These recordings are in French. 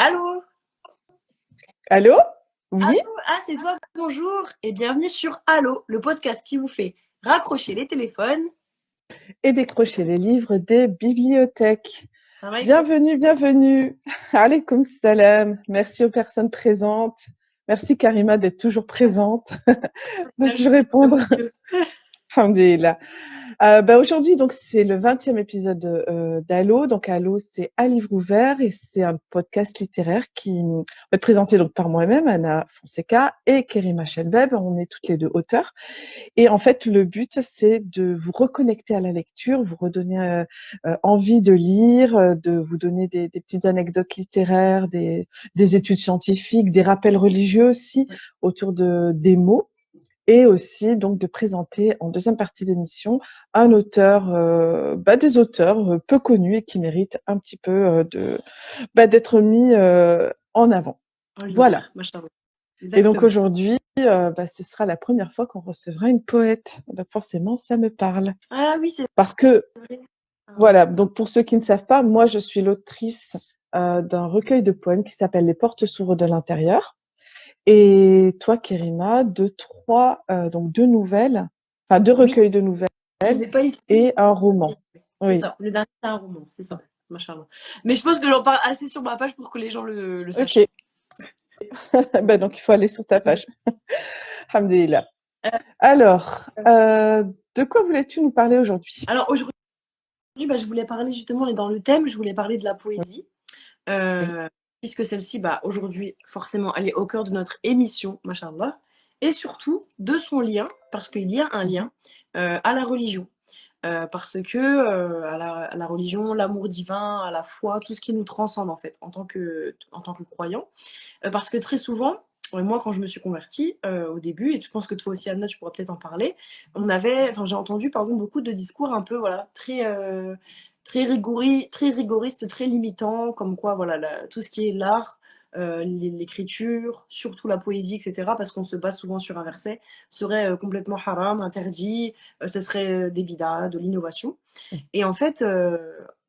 Allô? Allô? Oui? Ah, c'est toi, bonjour et bienvenue sur Allô, le podcast qui vous fait raccrocher les téléphones. Et décrocher les livres des bibliothèques. Ça va, écoute. Bienvenue, bienvenue. Alaykoum salam. Merci aux personnes présentes. Merci Karima d'être toujours présente, de Là, je toujours suis répondre. vraiment mieux. Alhamdulillah. Aujourd'hui, donc c'est le 20e épisode d'Allo. Donc Allo, c'est un livre ouvert et c'est un podcast littéraire qui va être présenté donc par moi-même, Anna Fonseca et Kerima Shelbeb. On est toutes les deux auteurs. Et en fait, le but, c'est de vous reconnecter à la lecture, vous redonner envie de lire, de vous donner des petites anecdotes littéraires, des études scientifiques, des rappels religieux aussi autour des mots. Et aussi donc de présenter en deuxième partie d'émission un auteur, des auteurs peu connus et qui méritent un petit peu d'être mis en avant. En Voilà. lumière, machin. Et donc Exactement. aujourd'hui, ce sera la première fois qu'on recevra une poète. Donc forcément, ça me parle. Ah oui, c'est Parce que, vrai. Ah, voilà, donc pour ceux qui ne savent pas, moi je suis l'autrice d'un recueil de poèmes qui s'appelle Les portes s'ouvrent de l'intérieur. Et toi, Kerima, donc deux nouvelles, enfin deux oui, recueils de nouvelles je l'ai pas ici. et un roman. C'est Oui, ça. Le dernier, c'est un roman, c'est ça. Machin. Mais je pense que j'en parle assez sur ma page pour que les gens le sachent. ok. Donc il faut aller sur ta page. Alhamdulillah. Euh, Alors, de quoi voulais-tu nous parler aujourd'hui? alors aujourd'hui, je voulais parler justement, on est dans le thème, je voulais parler de la poésie. Oui. Euh, Puisque celle-ci, aujourd'hui, forcément, elle est au cœur de notre émission, machallah, et surtout de son lien, parce qu'il y a un lien à la religion. Parce que à la religion, l'amour divin, à la foi, tout ce qui nous transcende en fait, en tant que croyant. Parce que très souvent, moi quand je me suis convertie au début, et je pense que toi aussi Anna, tu pourras peut-être en parler, j'ai entendu pardon, beaucoup de discours un peu voilà, très rigoristes, très limitants, comme quoi voilà, tout ce qui est l'art, l'écriture, surtout la poésie, etc., parce qu'on se base souvent sur un verset, serait complètement haram, interdit, ce serait des bidas, de l'innovation. Et en fait,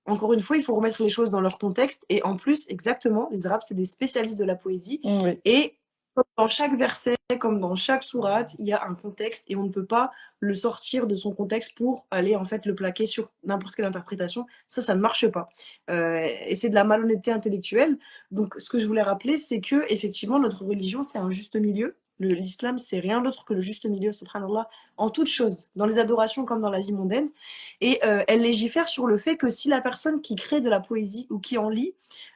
encore une fois, il faut remettre les choses dans leur contexte. Et en plus, exactement, les Arabes, c'est des spécialistes de la poésie. Oui. Et comme dans chaque verset, comme dans chaque sourate, il y a un contexte et on ne peut pas le sortir de son contexte pour aller en fait le plaquer sur n'importe quelle interprétation. Ça ne marche pas. Et c'est de la malhonnêteté intellectuelle. Donc, ce que je voulais rappeler, c'est que effectivement, notre religion, c'est un juste milieu. L'islam, c'est rien d'autre que le juste milieu, subhanallah, en toutes choses, dans les adorations comme dans la vie mondaine. Et elle légifère sur le fait que si la personne qui crée de la poésie ou qui en lit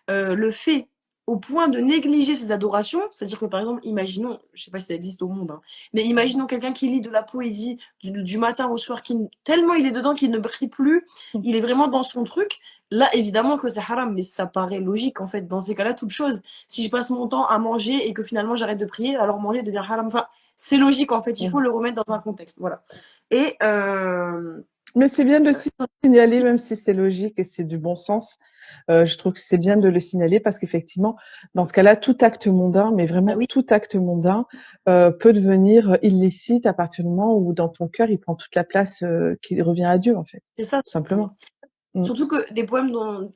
le fait au point de négliger ses adorations, c'est-à-dire que par exemple, imaginons, je ne sais pas si ça existe au monde, hein, mais imaginons quelqu'un qui lit de la poésie du matin au soir, tellement il est dedans qu'il ne brille plus, il est vraiment dans son truc, là évidemment que c'est haram, mais ça paraît logique en fait, dans ces cas-là, toute chose. Si je passe mon temps à manger et que finalement j'arrête de prier, alors manger devient haram. Enfin, c'est logique en fait, il faut le remettre dans un contexte. Voilà. Et Mais c'est bien de le signaler, même si c'est logique et c'est du bon sens. Je trouve que c'est bien de le signaler parce qu'effectivement, dans ce cas-là, tout acte mondain, mais bah vraiment oui, tout acte mondain, peut devenir illicite à partir du moment où dans ton cœur, il prend toute la place qui revient à Dieu, en fait, c'est ça. tout simplement. Mm. Surtout que les poèmes dont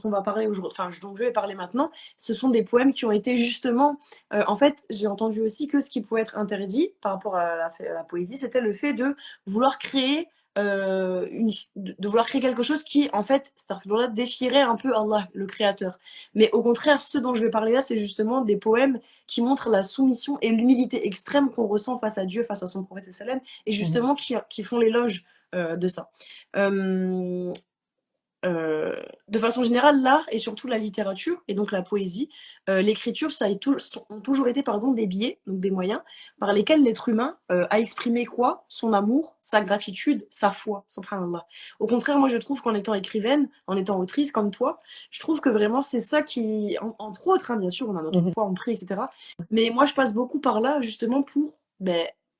on va parler aujourd'hui, enfin dont je vais parler maintenant, ce sont des poèmes qui ont été justement, en fait, j'ai entendu aussi que ce qui pouvait être interdit par rapport à la poésie, c'était le fait de vouloir créer de vouloir créer quelque chose qui, en fait, là défierait un peu Allah, le créateur. Mais au contraire, ce dont je vais parler là, c'est justement des poèmes qui montrent la soumission et l'humilité extrême qu'on ressent face à Dieu, face à son prophète sallam, et Mhm. justement qui font l'éloge de ça. Euh, de façon générale, l'art et surtout la littérature, et donc la poésie, l'écriture, ont toujours été des biais, donc des moyens, par lesquels l'être humain a exprimé quoi? Son amour, sa gratitude, sa foi, subhanallah. Au contraire, moi je trouve qu'en étant écrivaine, en étant autrice comme toi, je trouve que vraiment c'est ça qui, entre autres, hein, bien sûr, on a notre Mhm. foi, on prie, etc. Mais moi je passe beaucoup par là justement pour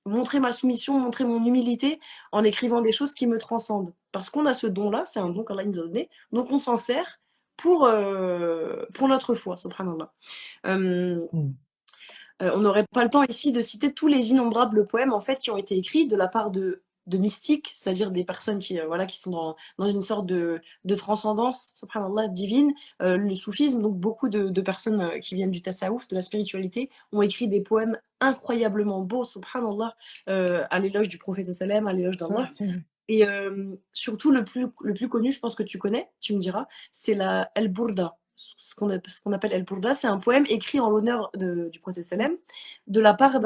montrer ma soumission, montrer mon humilité en écrivant des choses qui me transcendent. Parce qu'on a ce don-là, c'est un don qu'Allah nous a donné, donc on s'en sert pour notre foi, subhanallah. Euh, Mhm. on n'aurait pas le temps ici de citer tous les innombrables poèmes en fait qui ont été écrits de la part de mystiques, c'est-à-dire des personnes qui sont dans une sorte de transcendance, subhanallah, divine. Le soufisme, donc beaucoup de personnes qui viennent du tasawwuf, de la spiritualité, ont écrit des poèmes incroyablement beaux, subhanallah, à l'éloge du prophète sallam, à l'éloge Ça, d'Allah. c'est vrai. Et surtout, le plus connu, je pense que tu connais, tu me diras, c'est la El Burda. Ce qu'on appelle El Burda, c'est un poème écrit en l'honneur du prophète sallam de la part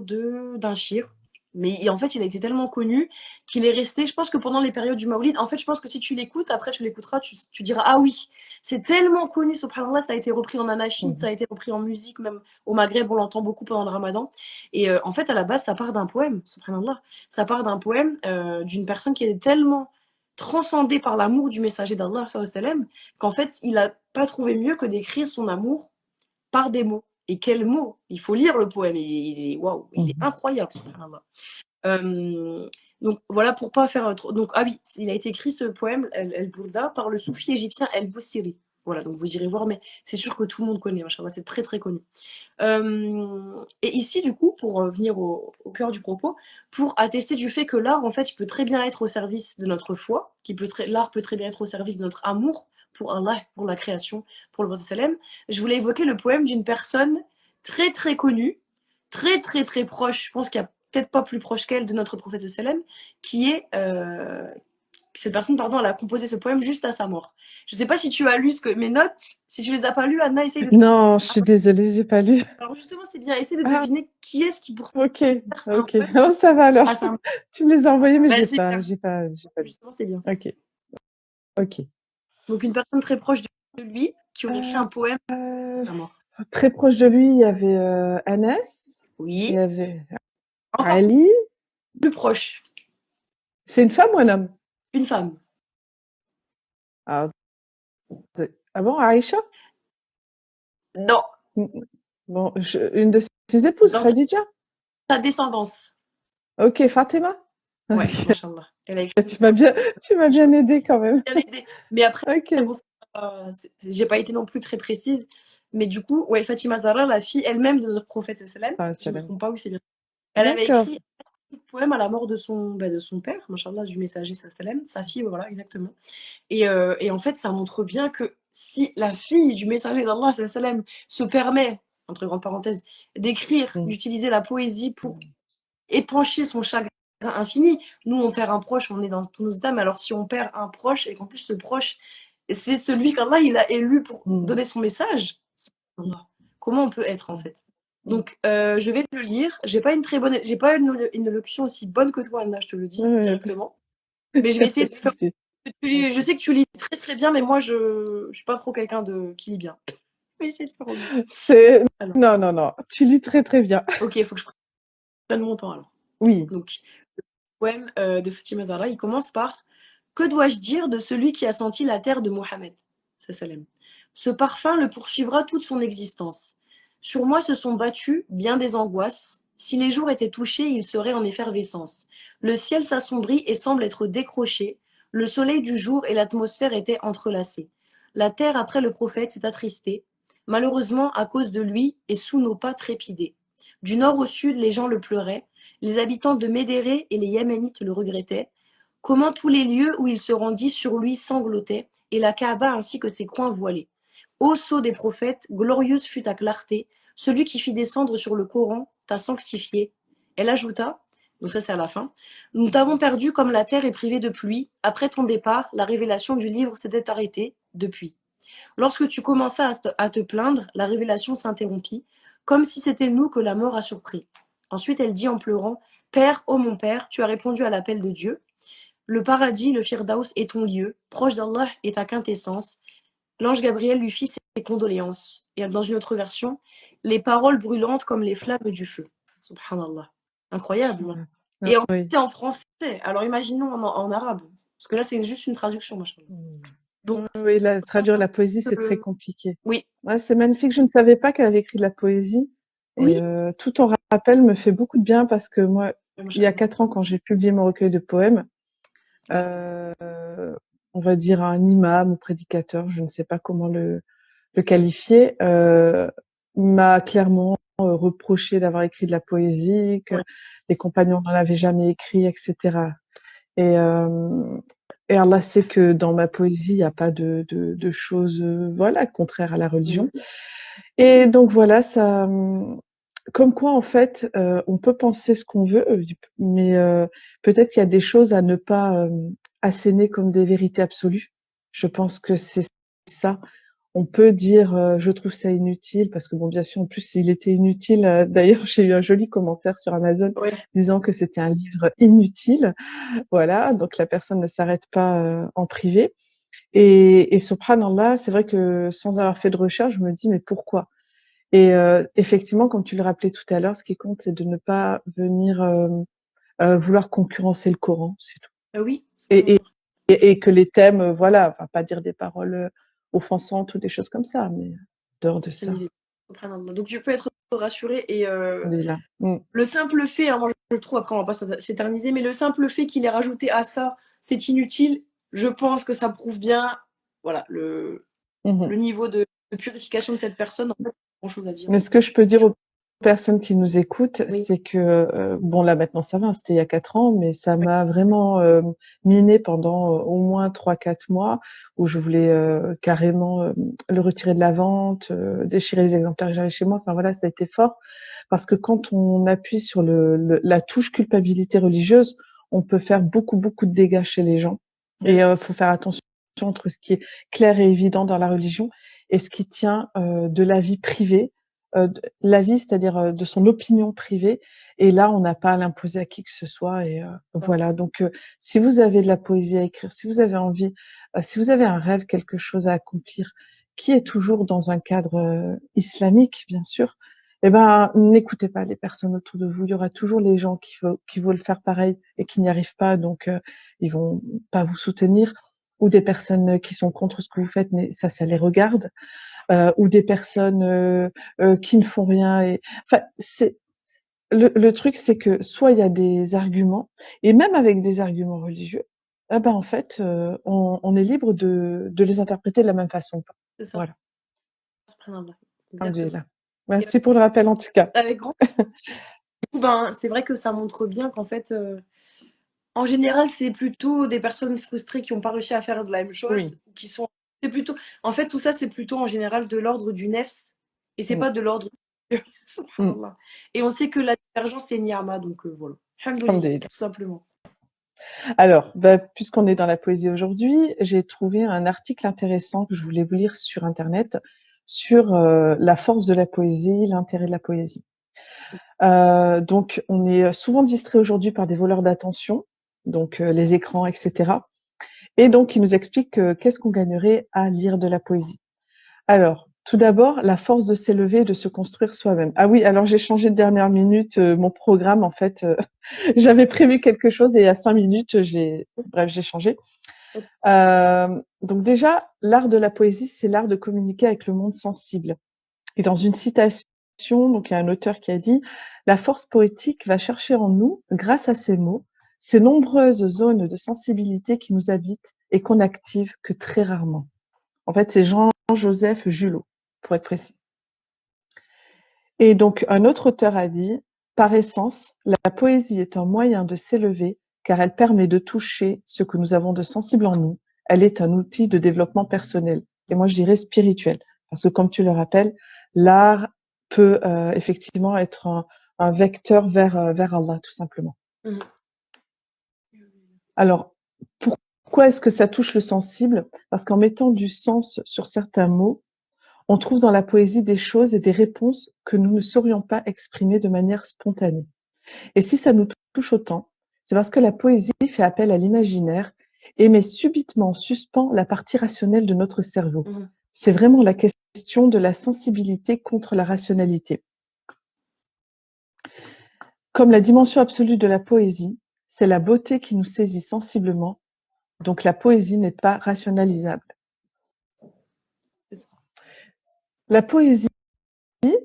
d'un shir. Mais en fait, il a été tellement connu qu'il est resté, je pense que pendant les périodes du Maulid, en fait, je pense que si tu l'écoutes, après tu l'écouteras, tu diras, ah oui, c'est tellement connu, subhanallah, ça a été repris en anachid, ça a été repris en musique, même au Maghreb, on l'entend beaucoup pendant le Ramadan. Et en fait, à la base, ça part d'un poème, subhanallah. Ça part d'un poème d'une personne qui est tellement transcendée par l'amour du messager d'Allah, qu'en fait, il n'a pas trouvé mieux que d'écrire son amour par des mots. Et quels mots! Il faut lire le poème, waouh, il est incroyable, subhanallah. Donc voilà, pour pas faire trop. Donc, ah oui, il a été écrit ce poème, El Burda, par le soufi égyptien El Boussiri. Voilà, donc vous irez voir, mais c'est sûr que tout le monde connaît, machallah, c'est très très connu. Et ici, du coup, pour venir au cœur du propos, pour attester du fait que l'art, en fait, il peut très bien être au service de notre foi, l'art peut très bien être au service de notre amour pour Allah, pour la création, pour le prophète sallam, je voulais évoquer le poème d'une personne très très connue, très très très proche, je pense qu'il n'y a peut-être pas plus proche qu'elle de notre prophète sallam, qui est cette personne, pardon, elle a composé ce poème juste à sa mort. Je ne sais pas si tu as lu mes notes. Si tu les as pas lues, Anna, essaye de trouver. Non, je suis désolée, j'ai pas lu. Alors justement, c'est bien. Essaye de Ah, deviner qui est-ce qui pourrait ok, faire un ok. poème Non, ça va alors. à sa mort. Tu me les as envoyés, mais Bah, c'est bien. j'ai pas lu. Justement, c'est bien. Ok, ok. Donc une personne très proche de lui qui aurait écrit Euh, un poème euh, à sa mort. Très proche de lui, il y avait Anas, il y Oui. avait Encore Ali. plus proche. C'est une femme ou un homme? Une femme. Ah, ah bon, Aïcha? Non. Mm, bon, une de ses épouses, Dans Khadija? sa descendance. Ok, Fatima? Ouais, Ok. machallah. Elle a écrit. Tu m'as bien aidé quand même. Bien aidé. Mais après, Ok. bon, j'ai pas été non plus très précise. Mais du coup, ouais, Fatima Zahra, la fille elle-même de notre prophète sallam, Ah, si je me salam. trompe pas, oui, c'est bien. Elle avait D'accord. écrit un poème à la mort de son père, machallah, du messager sallam, sa fille, voilà, exactement. Et en fait, ça montre bien que si la fille du messager d'Allah sallam, se permet, entre grandes parenthèses, d'écrire, Mm. d'utiliser la poésie pour épancher son chagrin infini. Nous, on perd un proche, on est dans tous nos états, mais alors si on perd un proche et qu'en plus ce proche, c'est celui qu'Allah il a élu pour Mm. donner son message, comment on peut être en fait? Donc, je vais te le lire. J'ai pas une élocution aussi bonne que toi, Anna, je te le dis Ouais, directement. Mais je vais essayer pas de de faire. souci. Je sais que tu lis très très bien, mais moi je suis pas trop quelqu'un qui lit bien. Je vais essayer de faire au mieux. C'est Alors, Non, non, non. Tu lis très, très bien. ok, il faut que je prenne mon temps alors. Oui. Donc, poème de Fatima Zahra, il commence par que dois-je dire de celui qui a senti la terre de Mohammed? Ce parfum le poursuivra toute son existence. Sur moi se sont battues bien des angoisses. Si les jours étaient touchés, ils seraient en effervescence. Le ciel s'assombrit et semble être décroché. Le soleil du jour et l'atmosphère étaient entrelacés. La terre, après le prophète, s'est attristée. Malheureusement, à cause de lui, et sous nos pas trépidés. Du nord au sud, les gens le pleuraient. Les habitants de Médéré et les Yéménites le regrettaient. Comment tous les lieux où il se rendit sur lui sanglotaient, et la Kaaba ainsi que ses coins voilés. Ô sceau des prophètes, glorieuse fut ta clarté, celui qui fit descendre sur le Coran t'a sanctifié. Elle ajouta, donc ça c'est à la fin, nous t'avons perdu comme la terre est privée de pluie. Après ton départ, la révélation du livre s'était arrêtée depuis. Lorsque tu commenças à te plaindre, la révélation s'interrompit, comme si c'était nous que la mort a surpris. Ensuite, elle dit en pleurant, Père, ô mon Père, tu as répondu à l'appel de Dieu. Le paradis, le Firdaus est ton lieu, proche d'Allah est ta quintessence. L'ange Gabriel lui fit ses condoléances. Et dans une autre version, les paroles brûlantes comme les flammes du feu. Subhanallah. Incroyable. Hein. Et en, Oui. c'est en français. Alors imaginons en arabe. Parce que là, c'est juste une traduction. Machallah. Donc, Oui, traduire la poésie, c'est très compliqué. oui. Ouais, c'est magnifique. Je ne savais pas qu'elle avait écrit de la poésie. Oui. Et tout ton rappel me fait beaucoup de bien parce que moi, il y a 4 ans, quand j'ai publié mon recueil de poèmes, euh, on va dire un imam ou prédicateur, je ne sais pas comment le qualifier, m'a clairement reproché d'avoir écrit de la poésie, que Ouais. les compagnons n'en avaient jamais écrit, etc. Et, et Allah sait que dans ma poésie, il n'y a pas de choses, voilà, contraires à la religion. Et donc voilà, ça, comme quoi en fait, on peut penser ce qu'on veut, mais peut-être qu'il y a des choses à ne pas asséner comme des vérités absolues. Je pense que c'est ça. On peut dire, je trouve ça inutile, parce que bon, bien sûr, en plus, s'il était inutile, d'ailleurs, j'ai eu un joli commentaire sur Amazon Ouais. disant que c'était un livre inutile. Voilà, donc la personne ne s'arrête pas en privé. Et subhanallah, c'est vrai que sans avoir fait de recherche, je me dis, mais pourquoi? Et effectivement, comme tu le rappelais tout à l'heure, ce qui compte, c'est de ne pas venir vouloir concurrencer le Coran, c'est tout. Oui, Et, et, subhanallah. et que les thèmes, voilà, enfin, pas dire des paroles offensantes ou des choses comme ça, mais dehors de Bien ça, évidemment. Subhanallah. Donc tu peux être rassuré et alhamdoulilah. le simple fait, hein, moi je trouve, après on va pas s'éterniser, mais le simple fait qu'il ait rajouté à ça, c'est inutile, je pense que ça prouve bien, voilà, le niveau de purification de cette personne. En fait, pas grand chose à dire Mais ce que je peux dire sur. aux personnes qui nous écoutent, Oui, c'est que, bon là maintenant ça va, c'était il y a 4 ans, mais ça m'a vraiment minée pendant au moins 3-4 mois où je voulais carrément le retirer de la vente, déchirer les exemplaires que j'avais chez moi. Enfin voilà, ça a été fort parce que quand on appuie sur la touche culpabilité religieuse, on peut faire beaucoup beaucoup de dégâts chez les gens. Et oui. faut faire attention entre ce qui est clair et évident dans la religion et ce qui tient de la vie privée, la vie, c'est-à-dire de son opinion privée. Et là, on n'a pas à l'imposer à qui que ce soit. Et voilà. Donc, si vous avez de la poésie à écrire, si vous avez envie, si vous avez un rêve, quelque chose à accomplir, qui est toujours dans un cadre islamique, bien sûr, eh ben, n'écoutez pas les personnes autour de vous. Il y aura toujours les gens qui veulent faire pareil et qui n'y arrivent pas, donc ils vont pas vous soutenir, ou des personnes qui sont contre ce que vous faites, mais ça les regarde, ou des personnes qui ne font rien. Et enfin, c'est le truc, c'est que soit il y a des arguments, et même avec des arguments religieux, ah ben en fait, on est libre de les interpréter de la même façon. C'est ça, Voilà. subhanallah. Exactement. Alhamdulillah. Et, Merci pour le rappel en tout cas. avec grand. Du coup, ben, c'est vrai que ça montre bien qu'en fait, en général, c'est plutôt des personnes frustrées qui n'ont pas réussi à faire de la même Oui. chose, qui sont. C'est plutôt. En fait, tout ça, c'est plutôt en général de l'ordre du nefs et c'est Mm. pas de l'ordre. Mm. Subhanallah. Et on sait que la divergence, c'est ni'ama, donc voilà. Alhamdoulilah, Alhamdulillah. tout simplement. Alors, bah, puisqu'on est dans la poésie aujourd'hui, j'ai trouvé un article intéressant que je voulais vous lire sur Internet sur la force de la poésie, l'intérêt de la poésie. Donc, on est souvent distrait aujourd'hui par des voleurs d'attention, donc les écrans, etc. Et donc, il nous explique qu'est-ce qu'on gagnerait à lire de la poésie. Alors, tout d'abord, la force de s'élever et de se construire soi-même. Ah oui, alors j'ai changé de dernière minute mon programme. En fait, j'avais prévu quelque chose et à 5 minutes, j'ai changé. Donc déjà, l'art de la poésie, c'est l'art de communiquer avec le monde sensible. Et dans une citation, donc il y a un auteur qui a dit: la force poétique va chercher en nous, grâce à ces mots, ces nombreuses zones de sensibilité qui nous habitent et qu'on n'active que très rarement. En fait, c'est Jean-Joseph Julot, pour être précis. Et donc, un autre auteur a dit: par essence, la poésie est un moyen de s'élever car elle permet de toucher ce que nous avons de sensible en nous. Elle est un outil de développement personnel. Et moi, je dirais spirituel. Parce que, comme tu le rappelles, l'art peut effectivement être un vecteur vers Allah, tout simplement. Mhm. Alors, pourquoi est-ce que ça touche le sensible? Parce qu'en mettant du sens sur certains mots, on trouve dans la poésie des choses et des réponses que nous ne saurions pas exprimer de manière spontanée. Et si ça nous touche autant, c'est parce que la poésie fait appel à l'imaginaire et met subitement en suspens la partie rationnelle de notre cerveau. Mhm. C'est vraiment la question de la sensibilité contre la rationalité. Comme la dimension absolue de la poésie, c'est la beauté qui nous saisit sensiblement, donc la poésie n'est pas rationalisable. C'est ça. La poésie,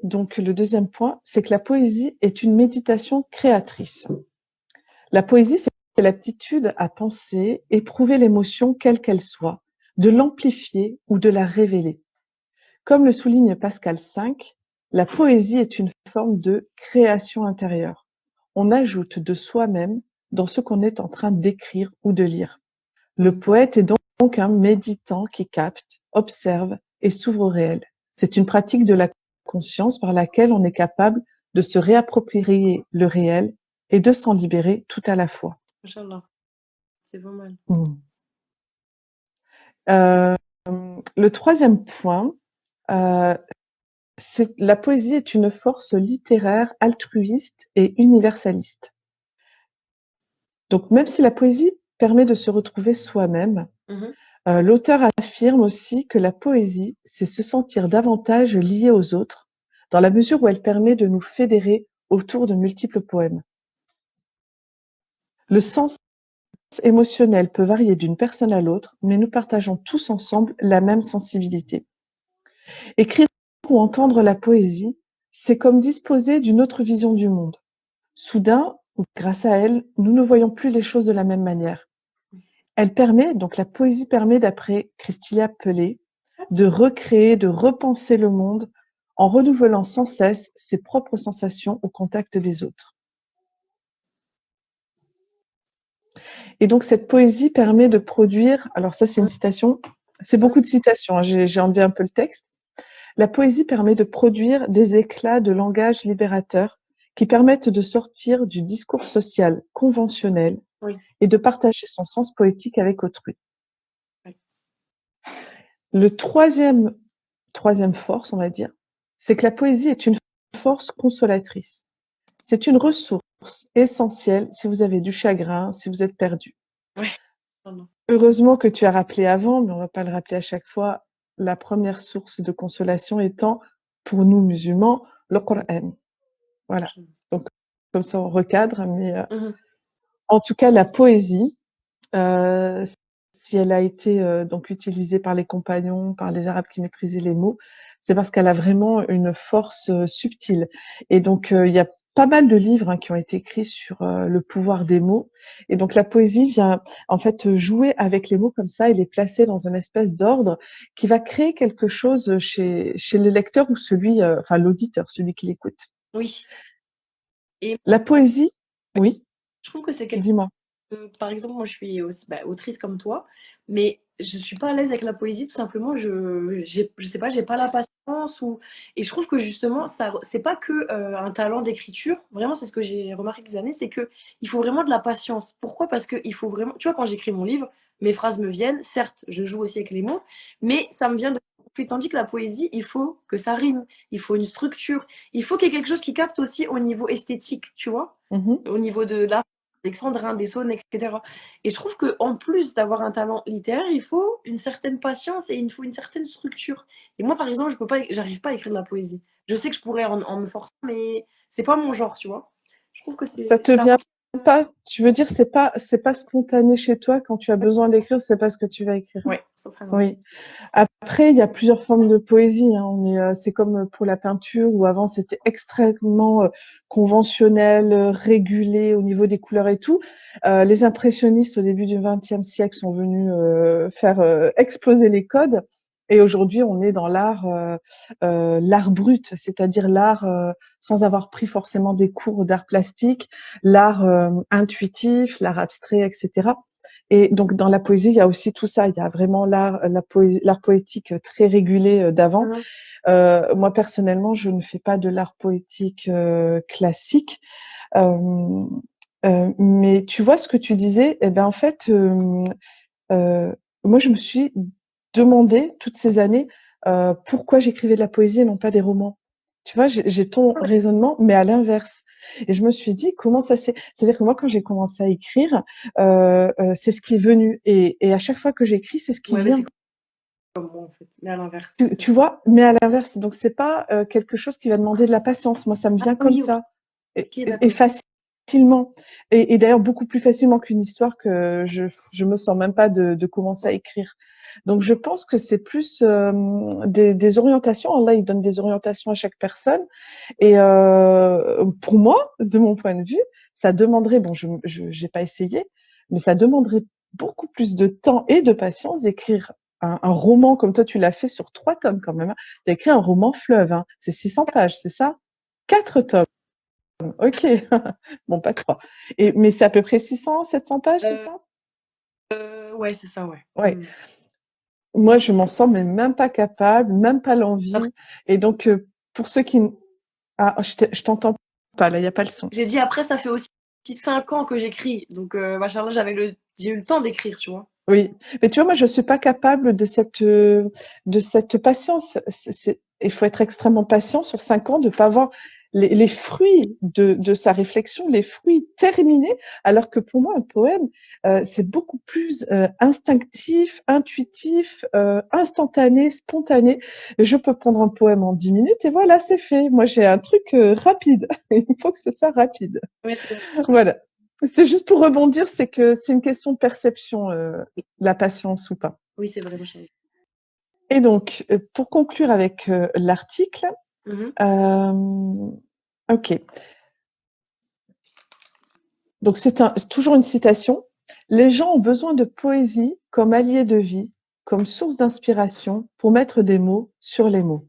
donc le deuxième point, c'est que la poésie est une méditation créatrice. La poésie, c'est l'aptitude à penser, éprouver l'émotion quelle qu'elle soit, de l'amplifier ou de la révéler. Comme le souligne Pascal V, La poésie est une forme de création intérieure. On ajoute de soi-même dans ce qu'on est en train d'écrire ou de lire. Le poète est donc un méditant qui capte, observe et s'ouvre au réel. C'est une pratique de la conscience par laquelle on est capable de se réapproprier le réel et de s'en libérer tout à la fois. Inch'Allah. C'est pas mal. Le troisième point, la poésie est une force littéraire altruiste et universaliste. Donc, même si la poésie permet de se retrouver soi-même, l'auteur affirme aussi que la poésie, c'est se sentir davantage lié aux autres, dans la mesure où elle permet de nous fédérer autour de multiples poèmes. Le sens émotionnel peut varier d'une personne à l'autre, mais nous partageons tous ensemble la même sensibilité. Écrire ou entendre la poésie, c'est comme disposer d'une autre vision du monde. Soudain, grâce à elle, nous ne voyons plus les choses de la même manière. Donc la poésie permet, d'après Christilia Pelé, de recréer, de repenser le monde en renouvelant sans cesse ses propres sensations au contact des autres. Et donc cette poésie permet de produire, alors ça c'est une citation, c'est beaucoup de citations, hein, j'ai enlevé un peu le texte. La poésie permet de produire des éclats de langage libérateurs qui permettent de sortir du discours social conventionnel et de partager son sens poétique avec autrui. Le troisième force, on va dire, c'est que la poésie est une force consolatrice. C'est une ressource essentielle si vous avez du chagrin, si vous êtes perdu. Heureusement que tu as rappelé avant, mais on ne va pas le rappeler à chaque fois, la première source de consolation étant, pour nous musulmans, le Coran. Voilà. Donc, comme ça, on recadre, mais en tout cas, la poésie, si elle a été donc utilisée par les compagnons, par les Arabes qui maîtrisaient les mots, c'est parce qu'elle a vraiment une force subtile. Et donc, il y a pas mal de livres qui ont été écrits sur le pouvoir des mots. Et donc, la poésie vient en fait jouer avec les mots comme ça et les placer dans une espèce d'ordre qui va créer quelque chose chez le lecteur ou enfin l'auditeur, celui qui l'écoute. Oui. Et la poésie, oui. Je trouve que c'est quelque Dis-moi. Par exemple, moi je suis aussi autrice comme toi, mais je suis pas à l'aise avec la poésie, tout simplement. Je sais pas, j'ai pas la patience. Et je trouve que justement, ça, c'est pas que un talent d'écriture. Vraiment, c'est ce que j'ai remarqué ces années, c'est que il faut vraiment de la patience. Pourquoi? Parce que il faut vraiment. Tu vois, quand j'écris mon livre, mes phrases me viennent. Certes, je joue aussi avec les mots, mais ça me vient de. Puis, tandis que la poésie, il faut que ça rime, il faut une structure, il faut qu'il y ait quelque chose qui capte aussi au niveau esthétique, tu vois, au niveau de la alexandrin, des sonnets, etc. Et je trouve qu'en plus d'avoir un talent littéraire, il faut une certaine patience et il faut une certaine structure. Et moi, par exemple, j'arrive pas à écrire de la poésie. Je sais que je pourrais en me forcer, mais c'est pas mon genre, tu vois. Je trouve que Ça te vient pas, tu veux dire, c'est pas spontané chez toi quand tu as besoin d'écrire, c'est pas ce que tu vas écrire. Ouais, soprano. Oui. Après, il y a plusieurs formes de poésie. C'est comme pour la peinture où avant c'était extrêmement conventionnel, régulé au niveau des couleurs et tout. Les impressionnistes au début du XXe siècle sont venus faire exploser les codes. Et aujourd'hui, on est dans l'art brut, c'est-à-dire l'art sans avoir pris forcément des cours d'art plastique, l'art intuitif, l'art abstrait, etc. Et donc dans la poésie, il y a aussi tout ça. Il y a vraiment l'art poétique très régulé d'avant. Moi personnellement, je ne fais pas de l'art poétique classique. Mais tu vois ce que tu disais, eh ben en fait, moi je me suis demandé toutes ces années pourquoi j'écrivais de la poésie et non pas des romans. Tu vois, j'ai ton raisonnement, mais à l'inverse. Et je me suis dit, comment ça se fait? C'est-à-dire que moi, quand j'ai commencé à écrire, c'est ce qui est venu. Et à chaque fois que j'écris, c'est ce qui vient. C'est comme moi, en fait, mais à l'inverse. Tu vois, mais à l'inverse. Donc, c'est pas quelque chose qui va demander de la patience. Moi, ça me vient comme ça. Et facilement. Et d'ailleurs, beaucoup plus facilement qu'une histoire que je me sens même pas de commencer à écrire. Donc, je pense que c'est plus des orientations. Allah, il donne des orientations à chaque personne. Et pour moi, de mon point de vue, ça demanderait, bon, je n'ai pas essayé, mais ça demanderait beaucoup plus de temps et de patience d'écrire un roman comme toi, tu l'as fait sur 3 tomes quand même. Tu as écrit un roman fleuve, hein. C'est 600 pages, c'est ça? 4 tomes. Ok. Bon, pas 3. Mais c'est à peu près 600, 700 pages, c'est Euh, ça? ouais, c'est ça, ouais. Ouais. Moi, je m'en sens mais même pas capable, même pas Après, l'envie. Et donc, pour ceux qui... Ah, je t'entends pas, là, il n'y a pas le son. j'ai dit après, ça fait aussi 5 ans que j'écris. Donc, machallah, j'ai eu le temps d'écrire, tu vois. Oui, mais tu vois, moi, je suis pas capable de cette patience. Il faut être extrêmement patient sur 5 ans, de pas avoir les fruits de sa réflexion, les fruits terminés, alors que pour moi, un poème, c'est beaucoup plus instinctif, intuitif, instantané, spontané. Je peux prendre un poème en 10 minutes et voilà, c'est fait. Moi, j'ai un truc rapide. Il faut que ce soit rapide. Ouais, c'est vrai. Voilà. C'est juste pour rebondir, c'est que c'est une question de perception, la patience ou pas. Oui, c'est vrai, machallah. Et donc, pour conclure avec l'article, Mhm. ok. Donc c'est toujours une citation. Les gens ont besoin de poésie comme allié de vie, comme source d'inspiration pour mettre des mots sur les mots.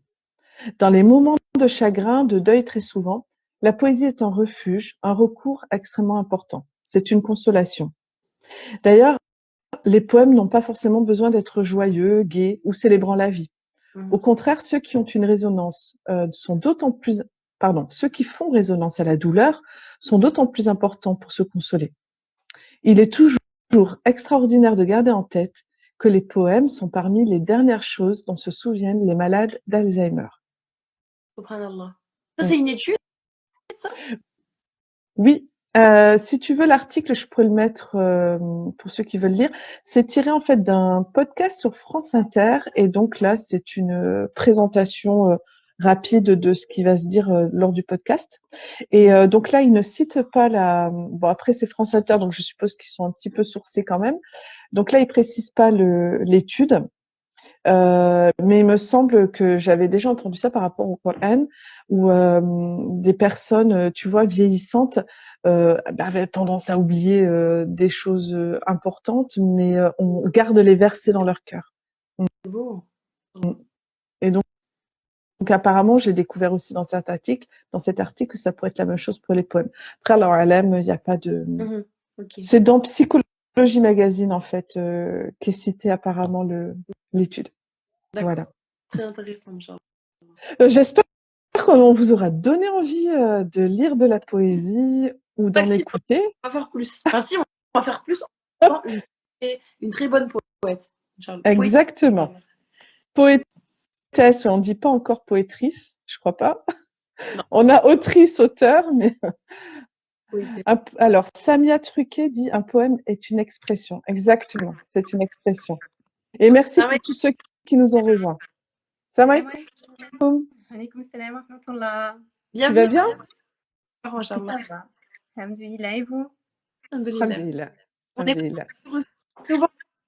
Dans les moments de chagrin, de deuil très souvent, la poésie est un refuge, un recours extrêmement important. C'est une consolation. D'ailleurs, les poèmes n'ont pas forcément besoin d'être joyeux, gais ou célébrant la vie. Au Mhm. contraire, ceux qui ont une résonance sont d'autant plus, pardon, ceux qui font résonance à la douleur sont d'autant plus importants pour se consoler. Il est toujours extraordinaire de garder en tête que les poèmes sont parmi les dernières choses dont se souviennent les malades d'Alzheimer. Subhanallah. Ça, c'est une étude, ça? Oui, si tu veux l'article, je pourrais le mettre pour ceux qui veulent lire. C'est tiré en fait d'un podcast sur France Inter et donc là, c'est une présentation rapide de ce qui va se dire lors du podcast. Et donc là, il ne cite pas la. Bon, après c'est France Inter, donc je suppose qu'ils sont un petit peu sourcés quand même. Donc là, il précise pas l'étude. Mais il me semble que j'avais déjà entendu ça par rapport au Coran, où des personnes, tu vois, vieillissantes, avaient tendance à oublier des choses importantes, mais on garde les versets dans leur cœur. C'est beau. Et donc apparemment, j'ai découvert aussi dans cet article, que ça pourrait être la même chose pour les poèmes. Après, alors, il n'y a pas de. Mhm. Ok. C'est dans Psychologie Magazine en fait qu'est cité apparemment l'étude. D'accord. Voilà. Très intéressant, machallah. J'espère qu'on vous aura donné envie de lire de la poésie ou Pas d'en que si, écouter. on va faire plus. Enfin, si, on va faire plus en étant une très bonne poète. Machallah. Poétesse. Exactement. Poétesse, on ne dit pas encore poétrice, je crois pas. Non, On a autrice, auteur, mais poétesse. alors Samia Truquet dit un poème est une expression. Exactement, c'est une expression. Et merci Ça va pour être tous ceux qui nous ont rejoints. Salam Salam alaikum. alaikum. Alaikum salam wa rahmatullah. Tu vas bienvenue. bien? Machallah. Ça va. Alhamdulillah, et vous? Alhamdulillah. Alhamdulillah. On est Alhamdulillah. souvent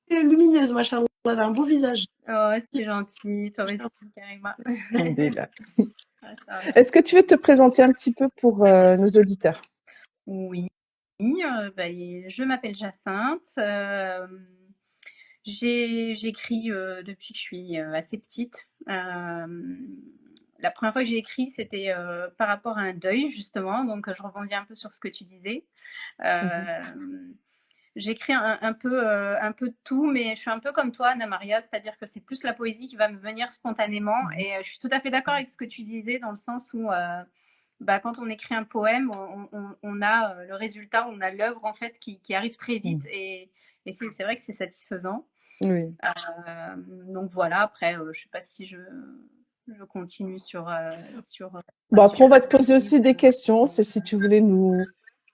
lumineuse, machallah. T'as un beau visage. Oh, c'est gentil. Toi aussi, Karima. Alhamdulillah. Machallah. Est-ce que tu veux te présenter un petit peu pour nos auditeurs? Oui. Je m'appelle Jacinthe. J'écris depuis que je suis assez petite. La première fois que j'ai écrit, c'était par rapport à un deuil, justement. Donc, je rebondis un peu sur ce que tu disais. Mhm. Euh, J'écris un peu de tout, mais je suis un peu comme toi, Anna Maria, c'est-à-dire que c'est plus la poésie qui va me venir spontanément. Mhm. Et je suis tout à fait d'accord avec ce que tu disais, dans le sens où quand on écrit un poème, on a le résultat, on a l'œuvre en fait qui arrive très vite. Mhm. Et c'est vrai que c'est satisfaisant. Oui. Donc voilà, après, je ne sais pas si je continue sur un Bon, après, sujet on va te poser précis. aussi des questions. C'est si tu voulais nous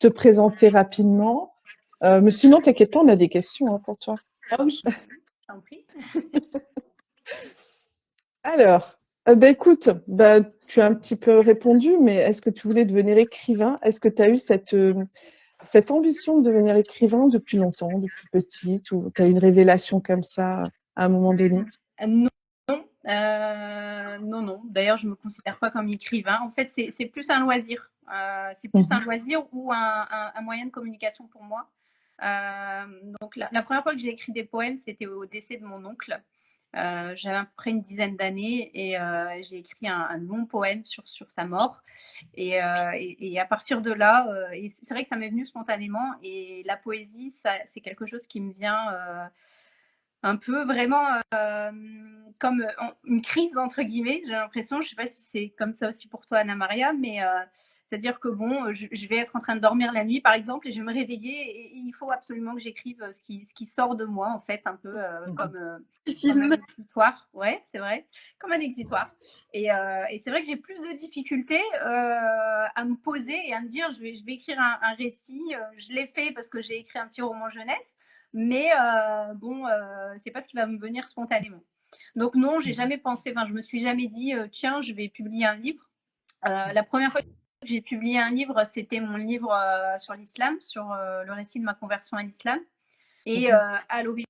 te présenter rapidement. Mais sinon, t'inquiète pas, on a des questions pour toi. Ah oui. T'en prie. Alors, écoute, tu as un petit peu répondu, mais est-ce que tu voulais devenir écrivain? Est-ce que tu as eu cette ambition de devenir écrivain depuis longtemps, depuis petite, ou tu as eu une révélation comme ça à un moment donné? Non, non. D'ailleurs, je me considère pas comme écrivain. En fait, c'est plus un loisir. C'est plus un Mhm. loisir ou un moyen de communication pour moi. Donc, la première fois que j'ai écrit des poèmes, c'était au décès de mon oncle. J'avais à peu près une dizaine d'années et j'ai écrit un long poème sur sa mort. Et à partir de là, et c'est vrai que ça m'est venu spontanément et la poésie, c'est quelque chose qui me vient, un peu vraiment, comme, une crise entre guillemets, j'ai l'impression. Je sais pas si c'est comme ça aussi pour toi, Anna Maria, mais c'est-à-dire que bon, je vais être en train de dormir la nuit, par exemple, et je vais me réveiller et il faut absolument que j'écrive ce qui sort de moi, en fait, un peu comme un Film. exutoire. Ouais, c'est vrai, comme un exutoire. Et c'est vrai que j'ai plus de difficultés à me poser et à me dire je vais écrire un récit. Je l'ai fait parce que j'ai écrit un petit roman jeunesse, mais bon, c'est pas ce qui va me venir spontanément. Donc non, j'ai jamais pensé, enfin, je me suis jamais dit, tiens, je vais publier un livre. La première fois que j'ai publié un livre, c'était mon livre sur l'islam, sur le récit de ma conversion à l'islam. Et à l'origine,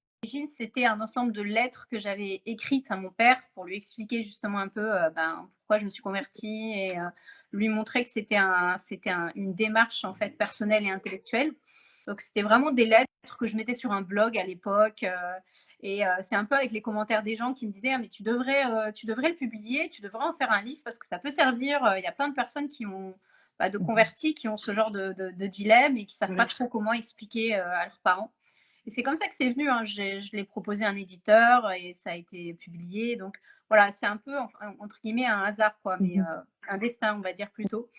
c'était un ensemble de lettres que j'avais écrites à mon père pour lui expliquer justement un peu pourquoi je me suis convertie et lui montrer que une démarche en fait personnelle et intellectuelle. Donc c'était vraiment des lettres que je mettais sur un blog à l'époque et c'est un peu avec les commentaires des gens qui me disaient ah, mais tu devrais le publier, tu devrais en faire un livre parce que ça peut servir. Il y a plein de personnes qui ont de convertis qui ont ce genre de dilemme et qui savent pas trop comment expliquer à leurs parents. Et c'est comme ça que c'est venu. Hein. Je l'ai proposé à un éditeur et ça a été publié. Donc voilà, c'est un peu entre guillemets un hasard, quoi, mais un destin, on va dire plutôt.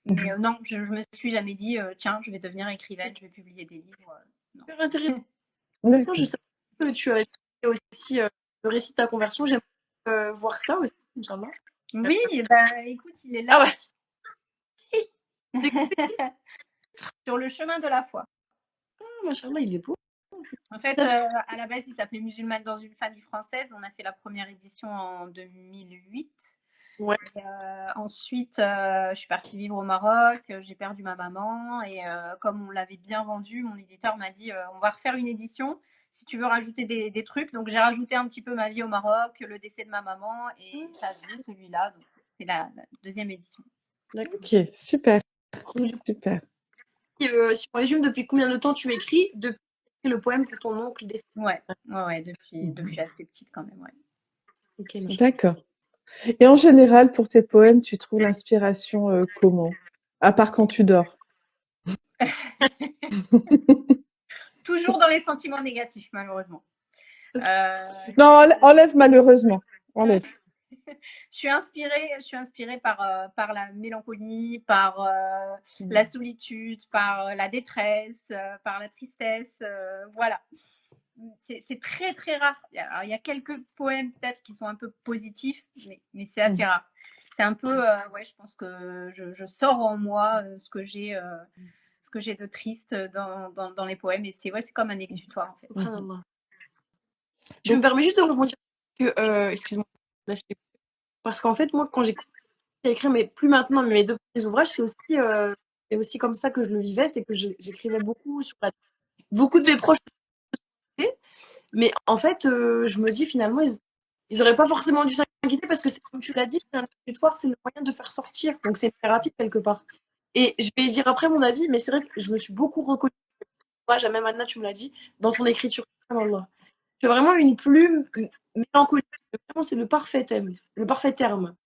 Mais non, je me suis jamais dit tiens, je vais devenir écrivaine, je vais publier des livres. Non. Super intéressant. Je savais que tu as écrit aussi le récit de ta conversion. J'aimerais voir ça aussi, Inch'Allah. Oui, bah écoute, il est là. Ah ouais. Sur le chemin de la foi. Ah, machallah, il est beau. En fait, à la base, il s'appelait Musulmane dans une famille française. On a fait la première édition en 2008. Ouais. Et, ensuite, je suis partie vivre au Maroc. J'ai perdu ma maman. Et comme on l'avait bien vendu, mon éditeur m'a dit on va refaire une édition si tu veux rajouter des trucs. Donc, j'ai rajouté un petit peu ma vie au Maroc, le décès de ma maman et ça a donné celui-là. Donc, c'est la deuxième édition. Ok, super. Super. Si on résume, depuis combien de temps tu écris? Depuis le poème pour ton oncle décédé. Ouais, depuis assez petite quand même, ouais. Okay, d'accord. Et en général, pour tes poèmes, tu trouves l'inspiration comment? À part quand tu dors. Toujours dans les sentiments négatifs, malheureusement. Non, enlève malheureusement. Enlève. Je suis inspirée par la mélancolie, par la solitude, par la détresse, par la tristesse. Voilà. C'est très, très rare. Alors, il y a quelques poèmes peut-être qui sont un peu positifs, mais c'est assez rare. C'est un peu, je pense que je sors en moi ce que j'ai de triste dans les poèmes. Et c'est comme un exutoire, en fait. Je me permets juste de rebondir que, excuse-moi, parce qu'en fait, moi, quand j'ai commencé à écrire, mais plus maintenant, mais mes deux premiers ouvrages, c'est aussi comme ça que je le vivais, c'est que j'écrivais beaucoup beaucoup de mes proches, mais en fait, je me dis finalement, ils n'auraient pas forcément dû s'inquiéter parce que c'est comme tu l'as dit, un exutoire, c'est le moyen de faire sortir, donc c'est une thérapie quelque part. Et je vais dire après mon avis, mais c'est vrai que je me suis beaucoup reconnue, jamais maintenant tu me l'as dit, dans ton écriture. Tu as vraiment une plume mélancolique. Vraiment, c'est le parfait thème, le parfait terme.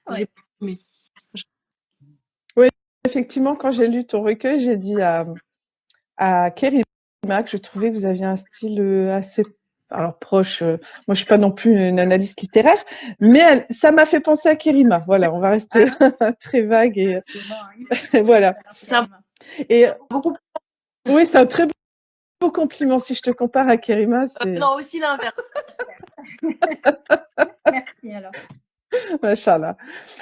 Ouais. Oui, effectivement, quand j'ai lu ton recueil, j'ai dit à Kerima que je trouvais que vous aviez un style assez proche. Moi, je suis pas non plus une analyste littéraire, mais ça m'a fait penser à Kerima. Voilà, on va rester très vague et voilà. Et beaucoup. Oui, c'est un très beau compliment. Si je te compare à Kerima, c'est. Non, aussi l'inverse. Merci alors. Machallah.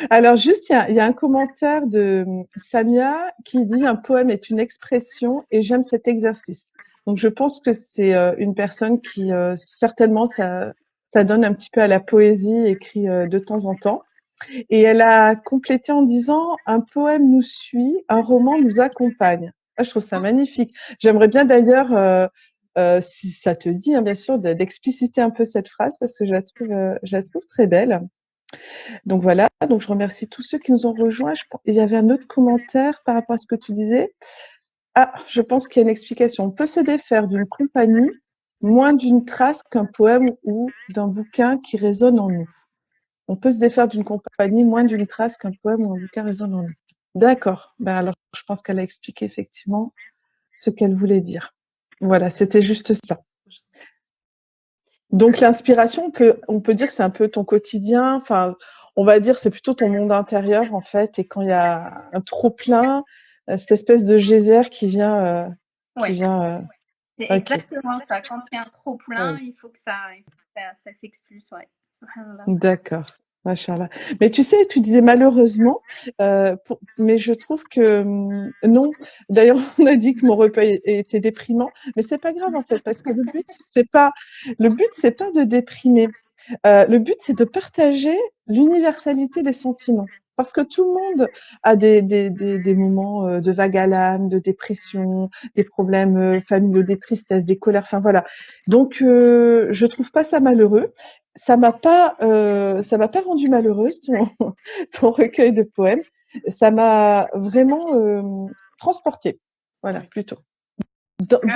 Alors juste, il y a un commentaire de Samia qui dit un poème est une expression et j'aime cet exercice. Donc je pense que c'est une personne qui certainement ça donne un petit peu à la poésie écrit de temps en temps. Et elle a complété en disant un poème nous suit, un roman nous accompagne. Ah, je trouve ça magnifique. J'aimerais bien d'ailleurs, si ça te dit, hein, bien sûr, d'expliciter un peu cette phrase parce que je la trouve très belle. Donc voilà, donc je remercie tous ceux qui nous ont rejoints. Il y avait un autre commentaire par rapport à ce que tu disais. Ah, je pense qu'il y a une explication. On peut se défaire d'une compagnie moins d'une trace qu'un poème ou d'un bouquin qui résonne en nous. On peut se défaire d'une compagnie, moins d'une trace qu'un poème ou un bouquin résonne en nous. D'accord. Ben alors, je pense qu'elle a expliqué effectivement ce qu'elle voulait dire. Voilà, c'était juste ça. Donc l'inspiration, on peut dire que c'est un peu ton quotidien. Enfin, on va dire c'est plutôt ton monde intérieur en fait. Et quand il y a un trop plein, cette espèce de geyser qui vient, Ouais, c'est ok. exactement ça. Quand il y a un trop plein, Ouais. il faut que ça s'expulse. Ouais. Subhanallah. D'accord. Machallah. Mais tu sais, tu disais malheureusement, mais je trouve que non. D'ailleurs, on a dit que mon recueil était déprimant, mais c'est pas grave en fait, parce que le but, c'est pas de déprimer. Le but, c'est de partager l'universalité des sentiments. Parce que tout le monde a des moments de vague à l'âme, de dépression, des problèmes familiaux, des tristesses, des colères, enfin voilà. Donc, je trouve pas ça malheureux. Ça m'a pas rendue malheureuse, ton recueil de poèmes. Ça m'a vraiment transportée. Voilà, plutôt.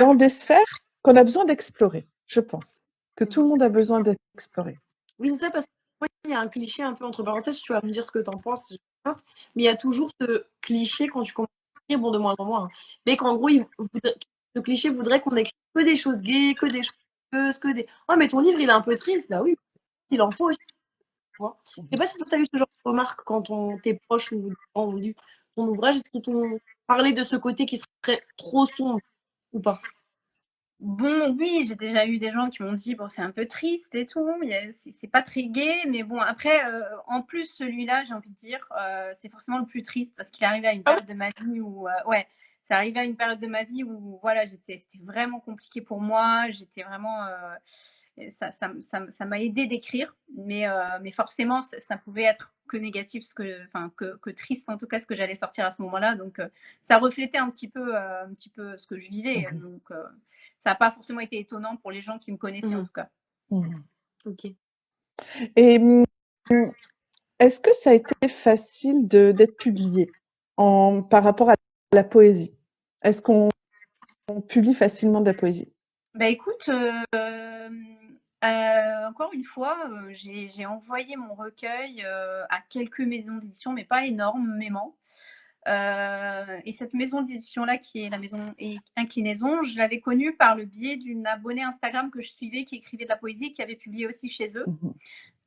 Dans des sphères qu'on a besoin d'explorer, je pense. Que tout le monde a besoin d'explorer. Oui, c'est ça, parce que moi, il y a un cliché un peu entre parenthèses, tu vas me dire ce que tu en penses, mais il y a toujours ce cliché quand tu commences à écrire, bon, de moins en moins, hein, mais qu'en gros, ce cliché voudrait qu'on écrive que des choses gays, que des choses heureuses, que des. Oh, mais ton livre, il est un peu triste. Bah oui, il en faut aussi. Tu vois. Je sais pas si toi, tu as eu ce genre de remarques quand tes proches ou des gens ont lu ton ouvrage. Est-ce qu'ils t'ont parlé de ce côté qui serait trop sombre ou pas? Bon, oui, j'ai déjà eu des gens qui m'ont dit, bon, c'est un peu triste et tout, c'est pas très gai, mais bon, après, en plus, celui-là, j'ai envie de dire, c'est forcément le plus triste parce qu'il est arrivé à une Ah période de ma vie où, ouais, c'est arrivé à une période de ma vie où, voilà, c'était vraiment compliqué pour moi, j'étais vraiment, ça m'a aidé d'écrire, mais forcément, ça pouvait être que négatif, que triste en tout cas, ce que j'allais sortir à ce moment-là, donc ça reflétait un petit peu ce que je vivais, donc ça n'a pas forcément été étonnant pour les gens qui me connaissaient en tout cas. Ok. Et est-ce que ça a été facile d'être publié par rapport à la poésie? Est-ce qu'on publie facilement de la poésie? Bah écoute, encore une fois, j'ai envoyé mon recueil à quelques maisons d'édition, mais pas énormément. Et cette maison d'édition-là, qui est la maison Inclinaison, je l'avais connue par le biais d'une abonnée Instagram que je suivais qui écrivait de la poésie et qui avait publié aussi chez eux.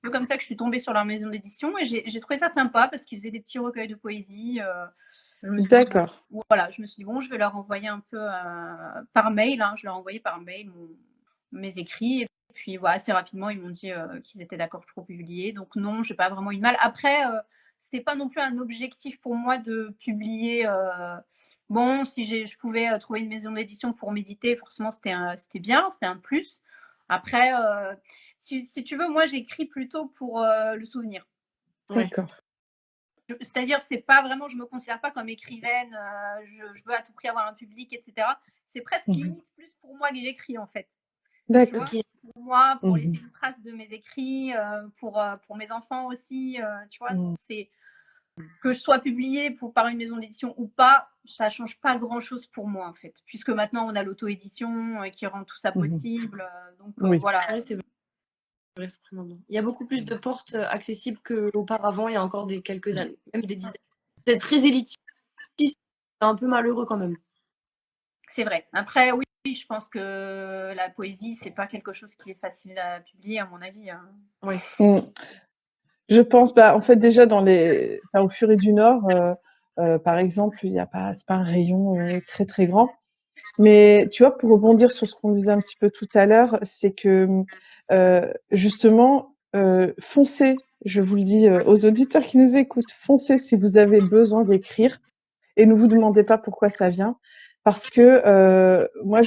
C'est comme ça que je suis tombée sur leur maison d'édition et j'ai trouvé ça sympa parce qu'ils faisaient des petits recueils de poésie. Je me suis dit, D'accord. bon, voilà, je me suis dit, bon, je vais leur envoyer un peu par mail. Hein, je leur ai envoyé par mail mes écrits. Et puis, voilà, assez rapidement, ils m'ont dit qu'ils étaient d'accord pour publier. Donc, non, j'ai pas vraiment eu de mal. Après, c'était pas non plus un objectif pour moi de publier. Bon, si je pouvais trouver une maison d'édition pour m'éditer, forcément, c'était bien, c'était un plus. Après, si tu veux, moi, j'écris plutôt pour le souvenir. D'accord. C'est-à-dire, c'est pas vraiment, je me considère pas comme écrivaine, je veux à tout prix avoir un public, etc. C'est presque limite plus pour moi que j'écris en fait. D'accord. Pour moi, pour laisser une trace de mes écrits, pour mes enfants aussi, tu vois. C'est que je sois publiée par une maison d'édition ou pas, ça change pas grand-chose pour moi en fait, puisque maintenant on a l'auto-édition qui rend tout ça possible. Donc Oui. voilà. Ouais, c'est vrai. Il y a beaucoup plus de portes accessibles qu'auparavant, il y a encore quelques années, même des dizaines. C'est très élitiste, c'est un peu malheureux quand même. C'est vrai. Après, oui, je pense que la poésie, c'est pas quelque chose qui est facile à publier, à mon avis. Hein. Ouais. Je pense, en fait, déjà au Furet du Nord, par exemple, c'est pas un rayon très très grand. Mais tu vois, pour rebondir sur ce qu'on disait un petit peu tout à l'heure, c'est que justement, foncez, je vous le dis aux auditeurs qui nous écoutent, foncez si vous avez besoin d'écrire et ne vous demandez pas pourquoi ça vient. Parce que moi,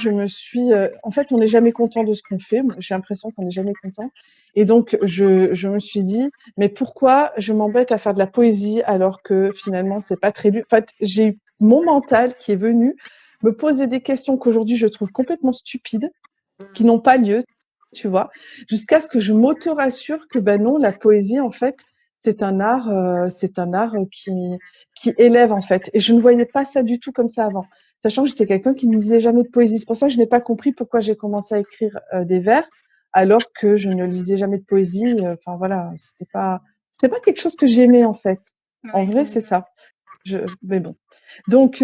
en fait, on n'est jamais content de ce qu'on fait. J'ai l'impression qu'on n'est jamais content. Et donc, je me suis dit, mais pourquoi je m'embête à faire de la poésie alors que finalement, c'est pas très bien. En fait, j'ai eu mon mental qui est venu me poser des questions qu'aujourd'hui je trouve complètement stupides, qui n'ont pas lieu, tu vois, jusqu'à ce que je m'auto-rassure que non, la poésie, en fait, c'est un art qui élève en fait. Et je ne voyais pas ça du tout comme ça avant. sachant que j'étais quelqu'un qui ne lisait jamais de poésie. C'est pour ça que je n'ai pas compris pourquoi j'ai commencé à écrire des vers, alors que je ne lisais jamais de poésie. Enfin voilà, c'était pas quelque chose que j'aimais en fait. En vrai, c'est ça. Mais bon. Donc,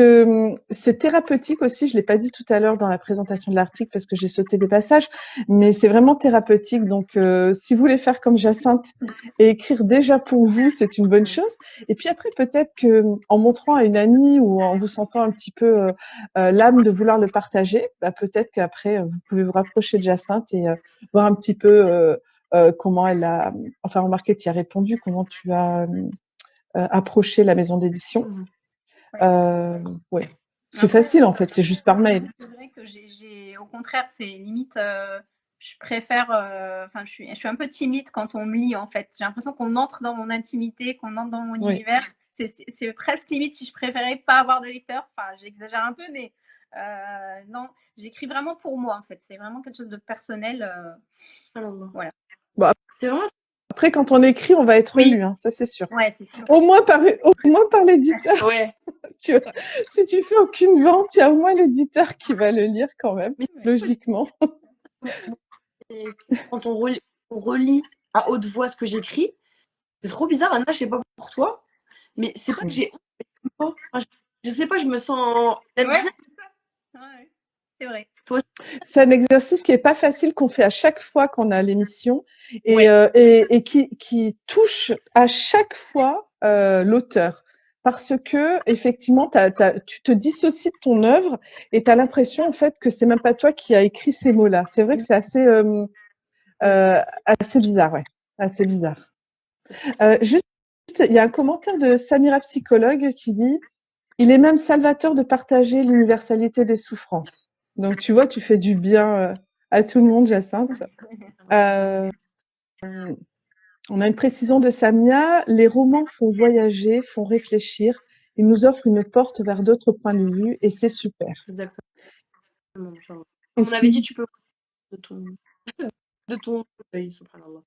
c'est thérapeutique aussi. Je l'ai pas dit tout à l'heure dans la présentation de l'article parce que j'ai sauté des passages, mais c'est vraiment thérapeutique. Donc, si vous voulez faire comme Jacinthe et écrire déjà pour vous, c'est une bonne chose. Et puis après, peut-être que en montrant à une amie ou en vous sentant un petit peu l'âme de vouloir le partager, bah, peut-être qu'après vous pouvez vous rapprocher de Jacinthe et voir un petit peu comment elle a. Enfin, remarquez, tu y as répondu. Comment tu as approché la maison d'édition. Ouais. C'est facile en fait, c'est juste par mail. C'est vrai que au contraire, c'est limite, je préfère, enfin, je suis un peu timide quand on me lit en fait. J'ai l'impression qu'on entre dans mon intimité, qu'on entre dans mon univers. C'est presque limite si je préférais pas avoir de lecteur. Enfin, j'exagère un peu, mais non, j'écris vraiment pour moi en fait. C'est vraiment quelque chose de personnel. Voilà. Bon, c'est vraiment... Après, quand on écrit, on va être lu, hein, ça c'est sûr. Ouais, c'est sûr. Au moins par l'éditeur. Ouais. Si tu fais aucune vente, il y a au moins l'éditeur qui va le lire quand même, logiquement. Quand on relit à haute voix ce que j'écris, c'est trop bizarre, Anna, je sais pas pour toi, mais c'est pas que j'ai honte, enfin, je sais pas, je me sens bien. Ouais, c'est vrai. Toi, c'est un exercice qui est pas facile, qu'on fait à chaque fois qu'on a l'émission et qui touche à chaque fois l'auteur. Parce que effectivement, tu te dissocies de ton œuvre et tu as l'impression en fait que c'est même pas toi qui as écrit ces mots-là. C'est vrai que c'est assez bizarre, ouais, assez bizarre. Juste, il y a un commentaire de Samira Psychologue qui dit: il est même salvateur de partager l'universalité des souffrances. Donc tu vois, tu fais du bien à tout le monde, Jacinthe. On a une précision de Samia: les romans font voyager, font réfléchir, ils nous offrent une porte vers d'autres points de vue et c'est super. Exactement. Comme on avait dit, tu peux de ton œil, subhanallah.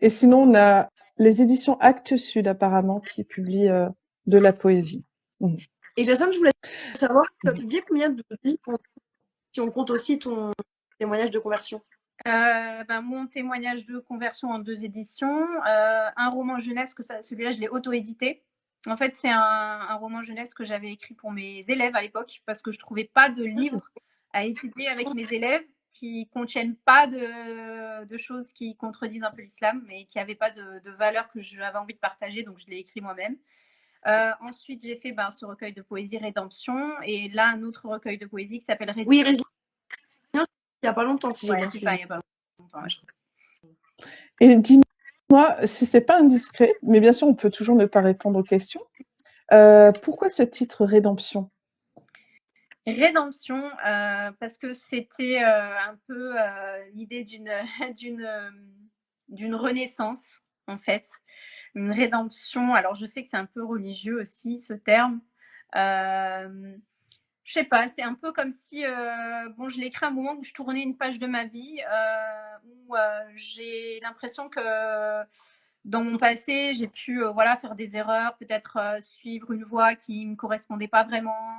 Et sinon, on a les éditions Actes Sud apparemment qui publient de la poésie. Et Jacinthe, je voulais savoir, tu as publié combien de livres si on compte aussi ton témoignage de conversion? Mon témoignage de conversion en 2 éditions, un roman jeunesse, celui-là je l'ai auto-édité. En fait, c'est un roman jeunesse que j'avais écrit pour mes élèves à l'époque parce que je trouvais pas de livre à étudier avec mes élèves qui contiennent pas de choses qui contredisent un peu l'islam, mais qui n'avaient pas de valeurs que j'avais envie de partager, donc je l'ai écrit moi-même. Ensuite, j'ai fait ce recueil de poésie Rédemption, et là un autre recueil de poésie qui s'appelle Résilience. Oui, Résilience, il n'y a pas longtemps, si j'ai bien suivi. Ça, il y a pas longtemps. Et dis-moi, si c'est pas indiscret, mais bien sûr, on peut toujours ne pas répondre aux questions. Pourquoi ce titre Rédemption? Rédemption, parce que c'était un peu l'idée d'une renaissance, en fait. Une rédemption. Alors, je sais que c'est un peu religieux aussi, ce terme. Je sais pas, c'est un peu comme si, je l'ai écrit à un moment où je tournais une page de ma vie, où j'ai l'impression que dans mon passé, j'ai pu faire des erreurs, peut-être suivre une voie qui ne me correspondait pas vraiment,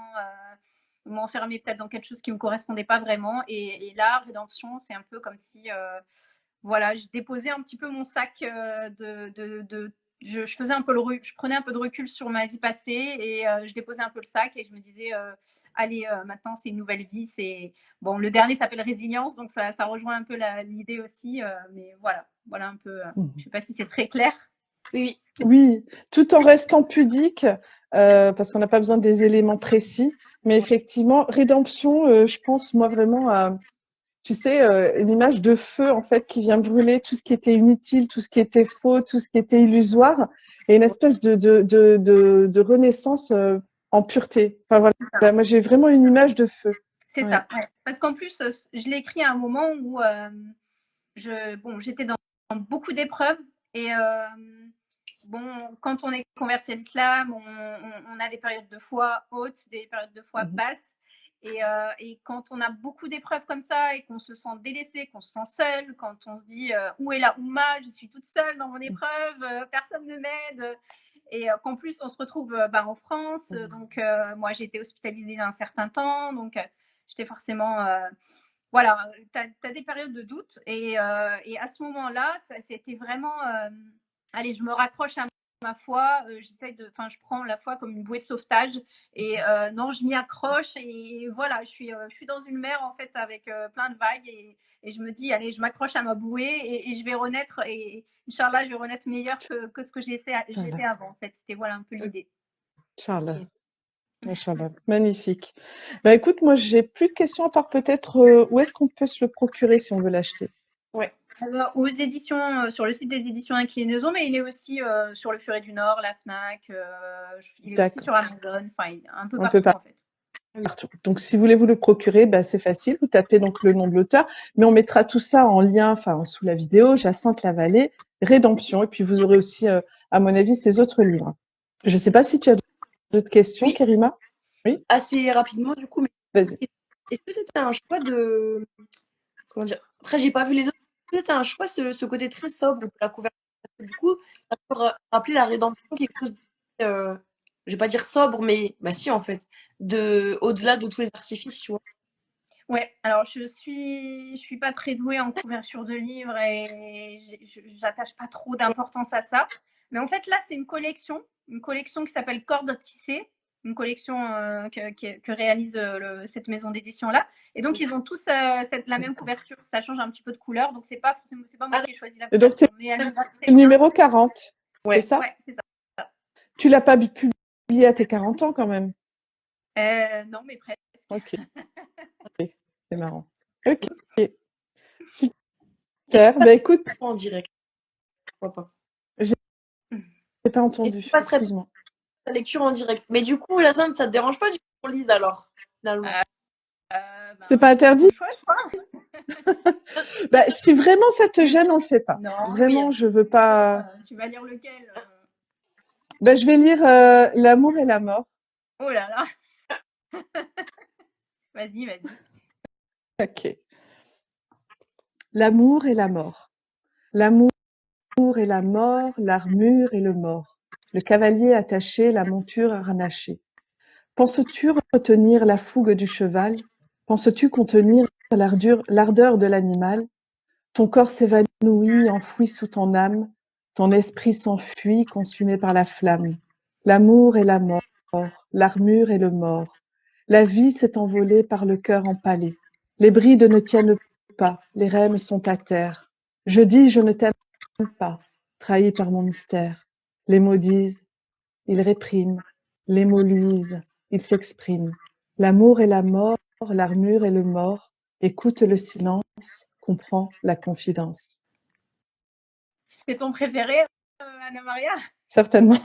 m'enfermer peut-être dans quelque chose qui ne me correspondait pas vraiment. Et là, Rédemption, c'est un peu comme si je déposais un petit peu mon sac je faisais un peu je prenais un peu de recul sur ma vie passée et je déposais un peu le sac et je me disais allez, maintenant c'est une nouvelle vie. Le dernier s'appelle Résilience, donc ça rejoint un peu l'idée aussi, mais voilà un peu. Je sais pas si c'est très clair. Oui, tout en restant pudique, parce qu'on n'a pas besoin des éléments précis, mais effectivement, Rédemption, je pense moi vraiment à, tu sais, une image de feu en fait qui vient brûler tout ce qui était inutile, tout ce qui était faux, tout ce qui était illusoire, et une espèce de renaissance en pureté. Enfin voilà, moi j'ai vraiment une image de feu. C'est ça, ouais. Parce qu'en plus, je l'ai écrit à un moment où j'étais dans beaucoup d'épreuves et quand on est converti à l'islam, on a des périodes de foi hautes, des périodes de foi basses. Et quand on a beaucoup d'épreuves comme ça et qu'on se sent délaissé, qu'on se sent seul, quand on se dit où est la Oumma, je suis toute seule dans mon épreuve, personne ne m'aide. Et qu'en plus, on se retrouve en France. Donc, moi, j'ai été hospitalisée un certain temps. Donc, j'étais forcément... voilà, tu as des périodes de doute. Et à ce moment-là, c'était vraiment... allez, je me raccroche à ma foi. Je prends la foi comme une bouée de sauvetage. Et non, je m'y accroche. Et voilà, je suis dans une mer, en fait, avec plein de vagues. Et je me dis, allez, je m'accroche à ma bouée et je vais renaître. Et Inch'Allah, je vais renaître meilleure que ce que j'étais avant. En fait, c'était voilà un peu l'idée. Inch'Allah. Ok. Inch'Allah. Magnifique. Bah, écoute, moi, j'ai plus de questions à part peut-être où est-ce qu'on peut se le procurer si on veut l'acheter. Ouais. Alors, aux éditions, sur le site des éditions Inclinaison, mais il est aussi sur le Furet du Nord, la Fnac, il est aussi D'accord. sur Amazon, enfin, un peu Un peu partout en fait. partout. Donc, si vous voulez vous le procurer, bah, c'est facile. Vous tapez donc le nom de l'auteur, mais on mettra tout ça en lien, enfin, sous la vidéo, Jacinthe Lavallée, Rédemption, et puis vous aurez aussi, à mon avis, ses autres livres. Je ne sais pas si tu as d'autres questions, Oui. Karima. Oui. Assez rapidement, du coup, mais Vas-y. est-ce que c'était un choix de... Comment dire? Après, j'ai pas vu les autres. C'était un choix, ce côté très sobre de la couverture. Parce que du coup, ça peut rappeler la rédemption, quelque chose de... je vais pas dire sobre, mais bah si, en fait. Au-delà de tous les artifices, tu vois. Ouais, alors je suis pas très douée en couverture de livres et j'attache pas trop d'importance à ça. Mais en fait, là, c'est une collection qui s'appelle Cordes tissées, une collection que réalise cette maison d'édition-là. Et donc, ils ont tous la même couverture. Ça change un petit peu de couleur, donc c'est pas moi qui ai choisi la Et donc, couverture. Mais elle me va très c'est le bien. numéro 40. Ouais. C'est ça? Ouais, c'est ça. Tu l'as pas publié à tes 40 ans quand même. Non, mais presque. Ok. C'est marrant. Ok. Est-ce Super. Bah, écoute, en direct? Pourquoi pas? j'ai pas Est-ce entendu. qu'on passerait Excuse-moi. la lecture en direct? Mais du coup, la ça te dérange pas du coup qu'on lise alors, finalement? C'est pas interdit? Choix, je crois. Bah, si vraiment ça te gêne, on le fait pas. Non, Vraiment, oui. je veux pas. Tu vas lire lequel Bah, je vais lire L'amour et la mort. Oh là là. Vas-y. Ok. L'amour et la mort. L'amour et la mort, l'armure et le mort. Le cavalier attaché, la monture harnachée. Penses-tu retenir la fougue du cheval? Penses-tu contenir l'ardeur de l'animal? Ton corps s'évanouit, enfoui sous ton âme. Ton esprit s'enfuit, consumé par la flamme. L'amour et la mort, l'armure et le mort. La vie s'est envolée par le cœur empalé. Les brides ne tiennent pas, les rênes sont à terre. Je dis, je ne t'aime pas, trahi par mon mystère. Les mots disent, ils répriment. Les mots luisent, ils s'expriment. L'amour et la mort, l'armure et le mort. Écoute le silence, comprends la confidence. C'est ton préféré, Anna Maria? Certainement.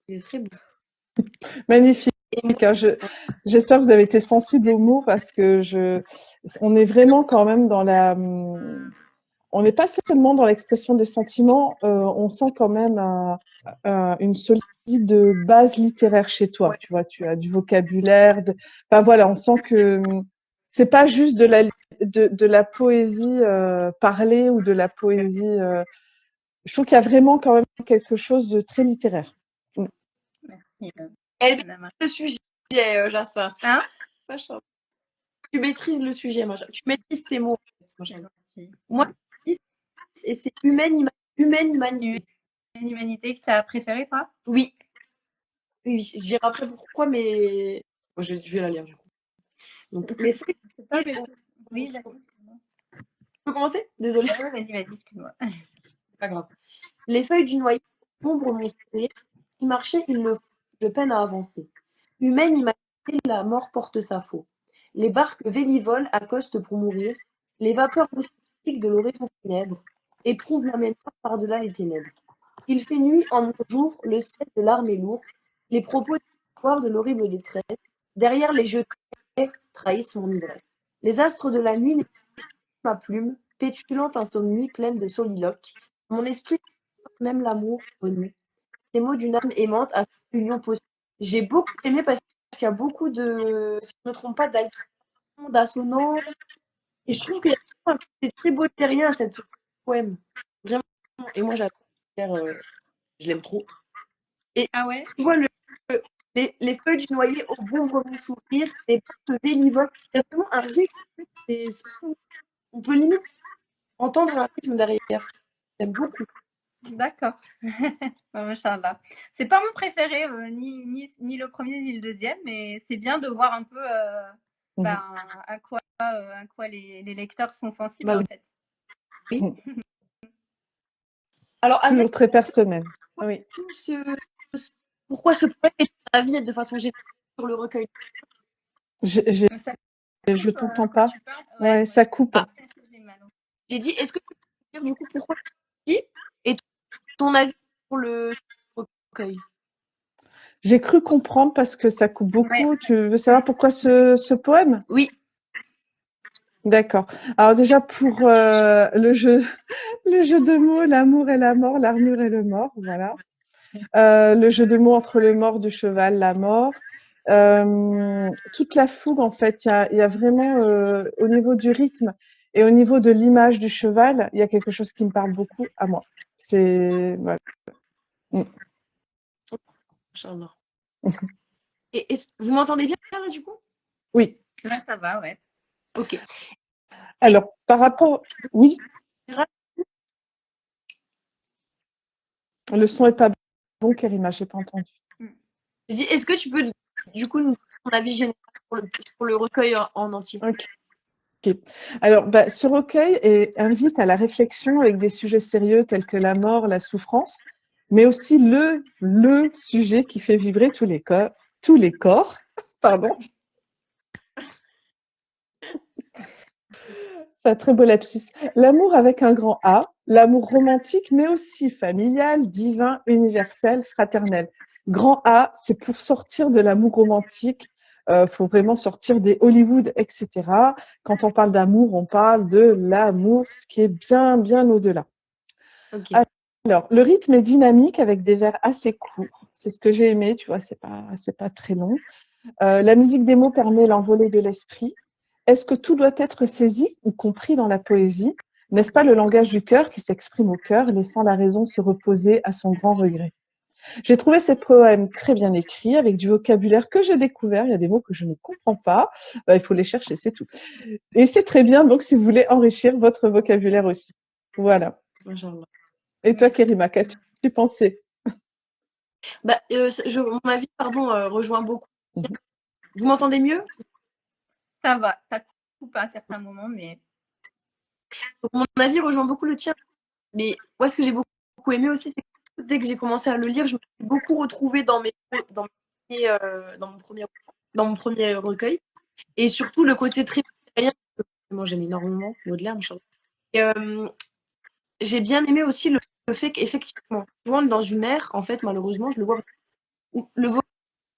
C'est très beau. Magnifique. Et moi, Hein. J'espère que vous avez été sensible aux mots parce que on est vraiment quand même dans on n'est pas seulement dans l'expression des sentiments, on sent quand même une solide base littéraire chez toi. ouais. Tu vois, tu as du vocabulaire. Enfin voilà, on sent que c'est pas juste de la poésie parlée ou de la poésie. Je trouve qu'il y a vraiment quand même quelque chose de très littéraire. Merci, Elle Anna Maria. maîtrise le sujet, Jacinthe. Hein? Tu maîtrises le sujet, Macha. Tu maîtrises tes mots. Moi, et c'est humaine humanité. Une humanité que tu as préférée, toi? Oui. Oui, je dirai après pourquoi, mais je vais la lire du coup. Donc, les feuilles. Oui, Je d'accord. peux commencer? Désolée. Vas-y, excuse-moi. C'est pas grave. Les feuilles du noyer ombre mon sourire. Si marcher, il le faut. Je peine à avancer. Humaine humanité, la mort porte sa faux. Les barques vélivolent accostent pour mourir. Les vapeurs mystiques de l'horizon funèbre éprouvent ma mémoire par-delà les ténèbres. Il fait nuit en mon jour, le ciel de l'arme est lourd. Les propos d'histoire de l'horrible détresse. Derrière les jeux trahissent mon ivresse. Les astres de la nuit n'écoutent ma plume, pétulante insomnie pleine de soliloques. Mon esprit, même l'amour, renu. Ces mots d'une âme aimante à union possible. J'ai beaucoup aimé parce qu'il y a beaucoup de, si je ne me trompe pas, d'alternance, d'assonance. Et je trouve qu'il y a un côté très beau terrien à cette poème. Vraiment. Et moi, j'adore. Je l'aime trop. Et Ah ouais? tu vois, les feuilles du noyer au bon moment sourire, les portes Vélivox. Il y a vraiment un rythme. On peut limite entendre un rythme derrière. J'aime beaucoup. D'accord. Machallah. C'est pas mon préféré, ni le premier ni le deuxième, mais c'est bien de voir un peu ben, à quoi les lecteurs sont sensibles Bah en oui. fait. Oui. Alors, avec Toujours très personnel. Oui. pourquoi ce poème est à vie de façon générale sur le recueil? Ça Je coupe, t'entends quand pas. tu parles. Ouais, ça coupe. Ah, J'ai mal. j'ai dit, est-ce que tu peux dire du coup pourquoi tu dis et ton avis sur le recueil? J'ai cru comprendre parce que ça coupe Ouais. beaucoup. Tu veux savoir pourquoi ce poème? Oui. D'accord. Alors déjà pour le jeu de mots, l'amour et la mort, l'armure et le mort, voilà. Le jeu de mots entre le mort du cheval, la mort. Toute la fougue en fait, il y a vraiment au niveau du rythme et au niveau de l'image du cheval, il y a quelque chose qui me parle beaucoup à moi. C'est voilà. Mm. Inch'Allah. Et vous m'entendez bien là du coup? Oui. Là, ça va, ouais. Ok. Alors par rapport, oui, le son est pas bon, Karima, j'ai pas entendu. J'ai dit, est-ce que tu peux du coup nous donner ton avis général sur le recueil en entier? Ok. Alors, bah, ce recueil invite à la réflexion avec des sujets sérieux tels que la mort, la souffrance, mais aussi le sujet qui fait vibrer tous les corps, pardon, c'est un très beau lapsus. L'amour avec un grand A, l'amour romantique, mais aussi familial, divin, universel, fraternel. Grand A, c'est pour sortir de l'amour romantique. Faut vraiment sortir des Hollywood, etc. Quand on parle d'amour, on parle de l'amour, ce qui est bien, bien au-delà. Ok. Alors, le rythme est dynamique avec des vers assez courts. C'est ce que j'ai aimé, tu vois, c'est pas très long. La musique des mots permet l'envolée de l'esprit. Est-ce que tout doit être saisi ou compris dans la poésie? N'est-ce pas le langage du cœur qui s'exprime au cœur, laissant la raison se reposer à son grand regret? J'ai trouvé ces poèmes très bien écrits, avec du vocabulaire que j'ai découvert. Il y a des mots que je ne comprends pas. Il faut les chercher, c'est tout. Et c'est très bien, donc, si vous voulez enrichir votre vocabulaire aussi. Voilà. Inch'Allah. Et toi, Kerima, qu'as-tu pensé? Bah, mon avis, pardon, rejoint beaucoup. Mhm. Vous m'entendez mieux? Ça va, ça coupe à un certain moment, mais Donc, mon avis rejoint beaucoup le tien. Mais moi, ce que j'ai beaucoup aimé aussi, c'est que dès que j'ai commencé à le lire, je me suis beaucoup retrouvée dans mon premier recueil. Et surtout, le côté très italien, moi, j'aime énormément Baudelaire, machin. Et, j'ai bien aimé aussi le fait qu'effectivement, on est dans une ère, en fait, malheureusement, je le vois, où le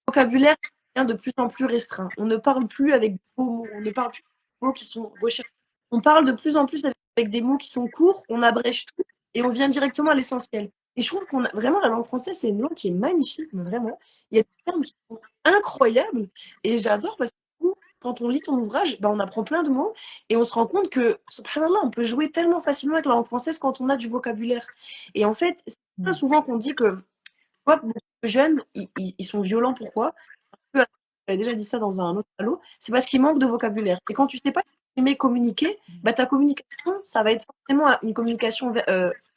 vocabulaire devient de plus en plus restreint. On ne parle plus avec de beaux mots, on ne parle plus de mots qui sont recherchés. On parle de plus en plus avec des mots qui sont courts, on abrège tout et on vient directement à l'essentiel. Et je trouve qu'on a vraiment la langue française, c'est une langue qui est magnifique, mais vraiment. Il y a des termes qui sont incroyables et j'adore parce que du coup, quand on lit ton ouvrage, ben, on apprend plein de mots et on se rend compte que, subhanallah, on peut jouer tellement facilement avec la langue française quand on a du vocabulaire. Et en fait, c'est pas souvent qu'on dit que beaucoup de jeunes, ils sont violents. Pourquoi? J'avais déjà dit ça dans un autre halo, c'est parce qu'il manque de vocabulaire. Et quand tu sais pas exprimer, communiquer, bah, ta communication, ça va être forcément une communication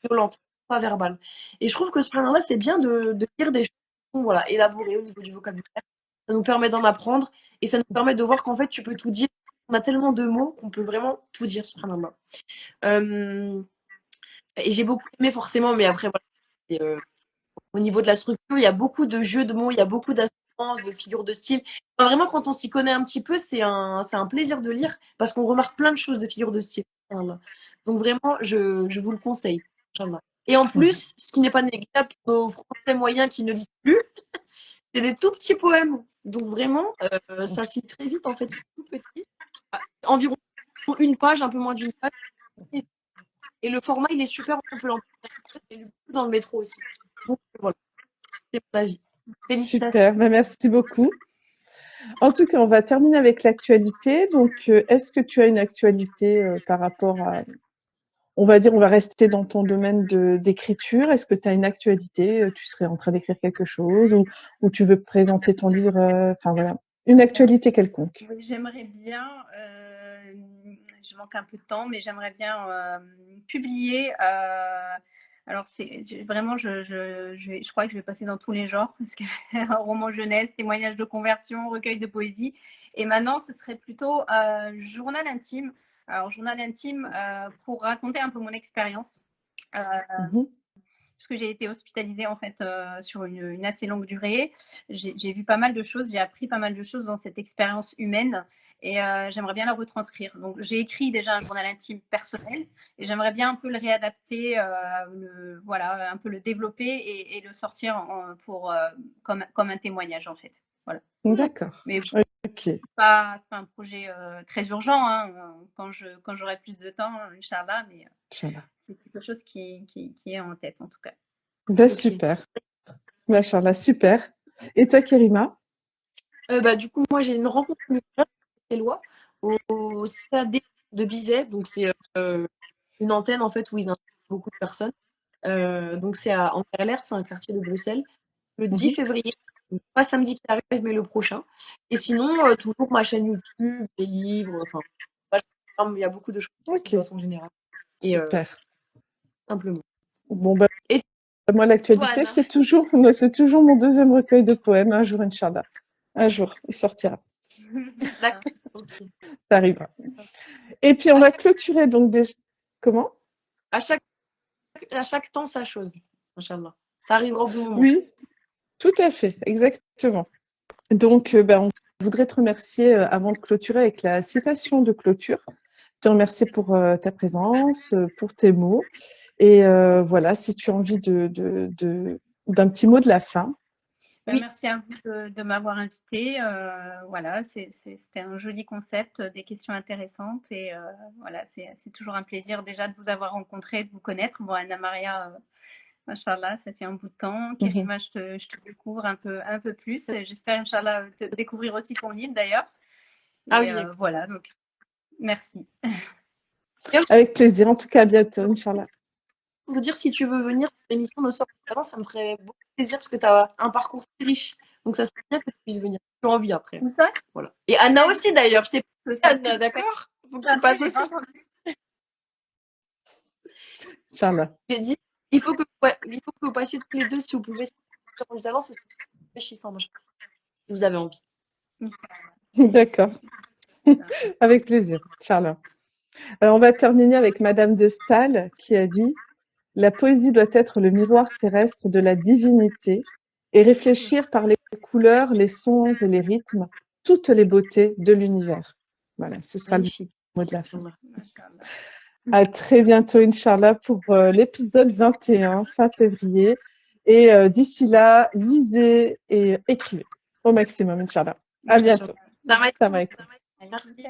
violente, pas verbale. Et je trouve que ce point-là, c'est bien de dire des choses qui sont, voilà, élaborées au niveau du vocabulaire. Ça nous permet d'en apprendre et ça nous permet de voir qu'en fait, tu peux tout dire. On a tellement de mots qu'on peut vraiment tout dire, subhanallah. Et j'ai beaucoup aimé forcément, mais après, voilà, au niveau de la structure, il y a beaucoup de jeux de mots, il y a beaucoup d'assonances, de figures de style. Enfin, vraiment, quand on s'y connaît un petit peu, c'est un plaisir de lire parce qu'on remarque plein de choses de figures de style. Voilà. Donc vraiment, je vous le conseille. Inch'Allah. Et en plus, ce qui n'est pas négligeable pour nos Français moyens qui ne lisent plus, c'est des tout petits poèmes. Donc vraiment, ça se lit très vite en fait, c'est tout petit. Environ une page, un peu moins d'une page. Et le format, il est super, on peut l'emprunter dans le métro aussi. Donc voilà, c'est mon avis. Félicitations. Super, merci beaucoup. En tout cas, on va terminer avec l'actualité. Donc, est-ce que tu as une actualité par rapport on va dire, on va rester dans ton domaine d'écriture. Est-ce que tu as une actualité? Tu serais en train d'écrire quelque chose ou tu veux présenter ton livre? Enfin voilà, une actualité quelconque. Oui, j'aimerais bien, je manque un peu de temps, mais j'aimerais bien publier. Alors, vraiment, je crois que je vais passer dans tous les genres, parce que un roman jeunesse, témoignage de conversion, recueil de poésie. Et maintenant, ce serait plutôt journal intime. Alors, journal intime pour raconter un peu mon expérience. Parce que j'ai été hospitalisée en fait sur une assez longue durée. J'ai vu pas mal de choses, j'ai appris pas mal de choses dans cette expérience humaine et j'aimerais bien la retranscrire. Donc j'ai écrit déjà un journal intime personnel et j'aimerais bien un peu le réadapter, voilà, un peu le développer et le sortir comme un témoignage en fait. Voilà. D'accord. Mais ok. c'est pas un projet très urgent hein, quand j'aurai plus de temps, Inch'Allah, mais c'est quelque chose qui est en tête en tout cas. Ben, okay. Super. Machallah, super. Et toi, Kérima? Du coup, moi, j'ai une rencontre Éloi au CAD de Bizet. Donc, c'est une antenne en fait où ils invitent beaucoup de personnes. Donc, c'est à Ankerler, c'est un quartier de Bruxelles. Le 10 février, donc pas samedi qui arrive, mais le prochain. Et sinon, toujours ma chaîne YouTube, les livres, enfin, il y a beaucoup de choses de façon générale. Et, super. Simplement. Bon, ben, et moi, l'actualité, c'est toujours mon deuxième recueil de poèmes, un jour, Inch'Allah. Un jour, il sortira. D'accord. Okay. Ça arrivera. Et puis, on va clôturer donc déjà. Comment? À chaque temps, sa chose, Inch'Allah. Ça arrivera au bon moment. Oui, tout à fait, exactement. Donc, on voudrait te remercier avant de clôturer avec la citation de clôture. Te remercier pour ta présence, pour tes mots. Et voilà, si tu as envie d'un petit mot de la fin. Oui. Merci à vous de m'avoir invité. Voilà, c'était un joli concept, des questions intéressantes. Et voilà, c'est toujours un plaisir déjà de vous avoir rencontré, de vous connaître. Bon, Anna Maria, Inch'Allah, ça fait un bout de temps. Kérima, je te découvre un peu plus. J'espère, Inch'Allah, te découvrir aussi ton livre d'ailleurs. Ah oui. Voilà, donc merci. Avec plaisir. En tout cas, à bientôt, Inch'Allah. Pour vous dire, si tu veux venir sur l'émission de soir, ça me ferait beaucoup plaisir parce que tu as un parcours très riche. Donc, ça serait bien que tu puisses venir. J'ai envie après. Où ça? Voilà. Et Anna aussi, d'ailleurs. Je t'ai pas dit, Anna, d'accord? Faut que tu passes aussi. Inch'Allah. J'ai dit, il faut que vous passiez tous les deux, si vous pouvez. Avant, ce serait enrichissant. Si vous avez envie. D'accord. Avec plaisir, Inch'Allah. Alors, on va terminer avec Madame de Staël qui a dit « La poésie doit être le miroir terrestre de la divinité et réfléchir par les couleurs, les sons et les rythmes toutes les beautés de l'univers. » Voilà, ce sera magnifique. Le mot de la fin. À très bientôt, Inch'Allah, pour l'épisode 21, fin février. Et d'ici là, lisez et écrivez au maximum, Inch'Allah. À bientôt. Salam alaikum. Salam alaikum. Merci.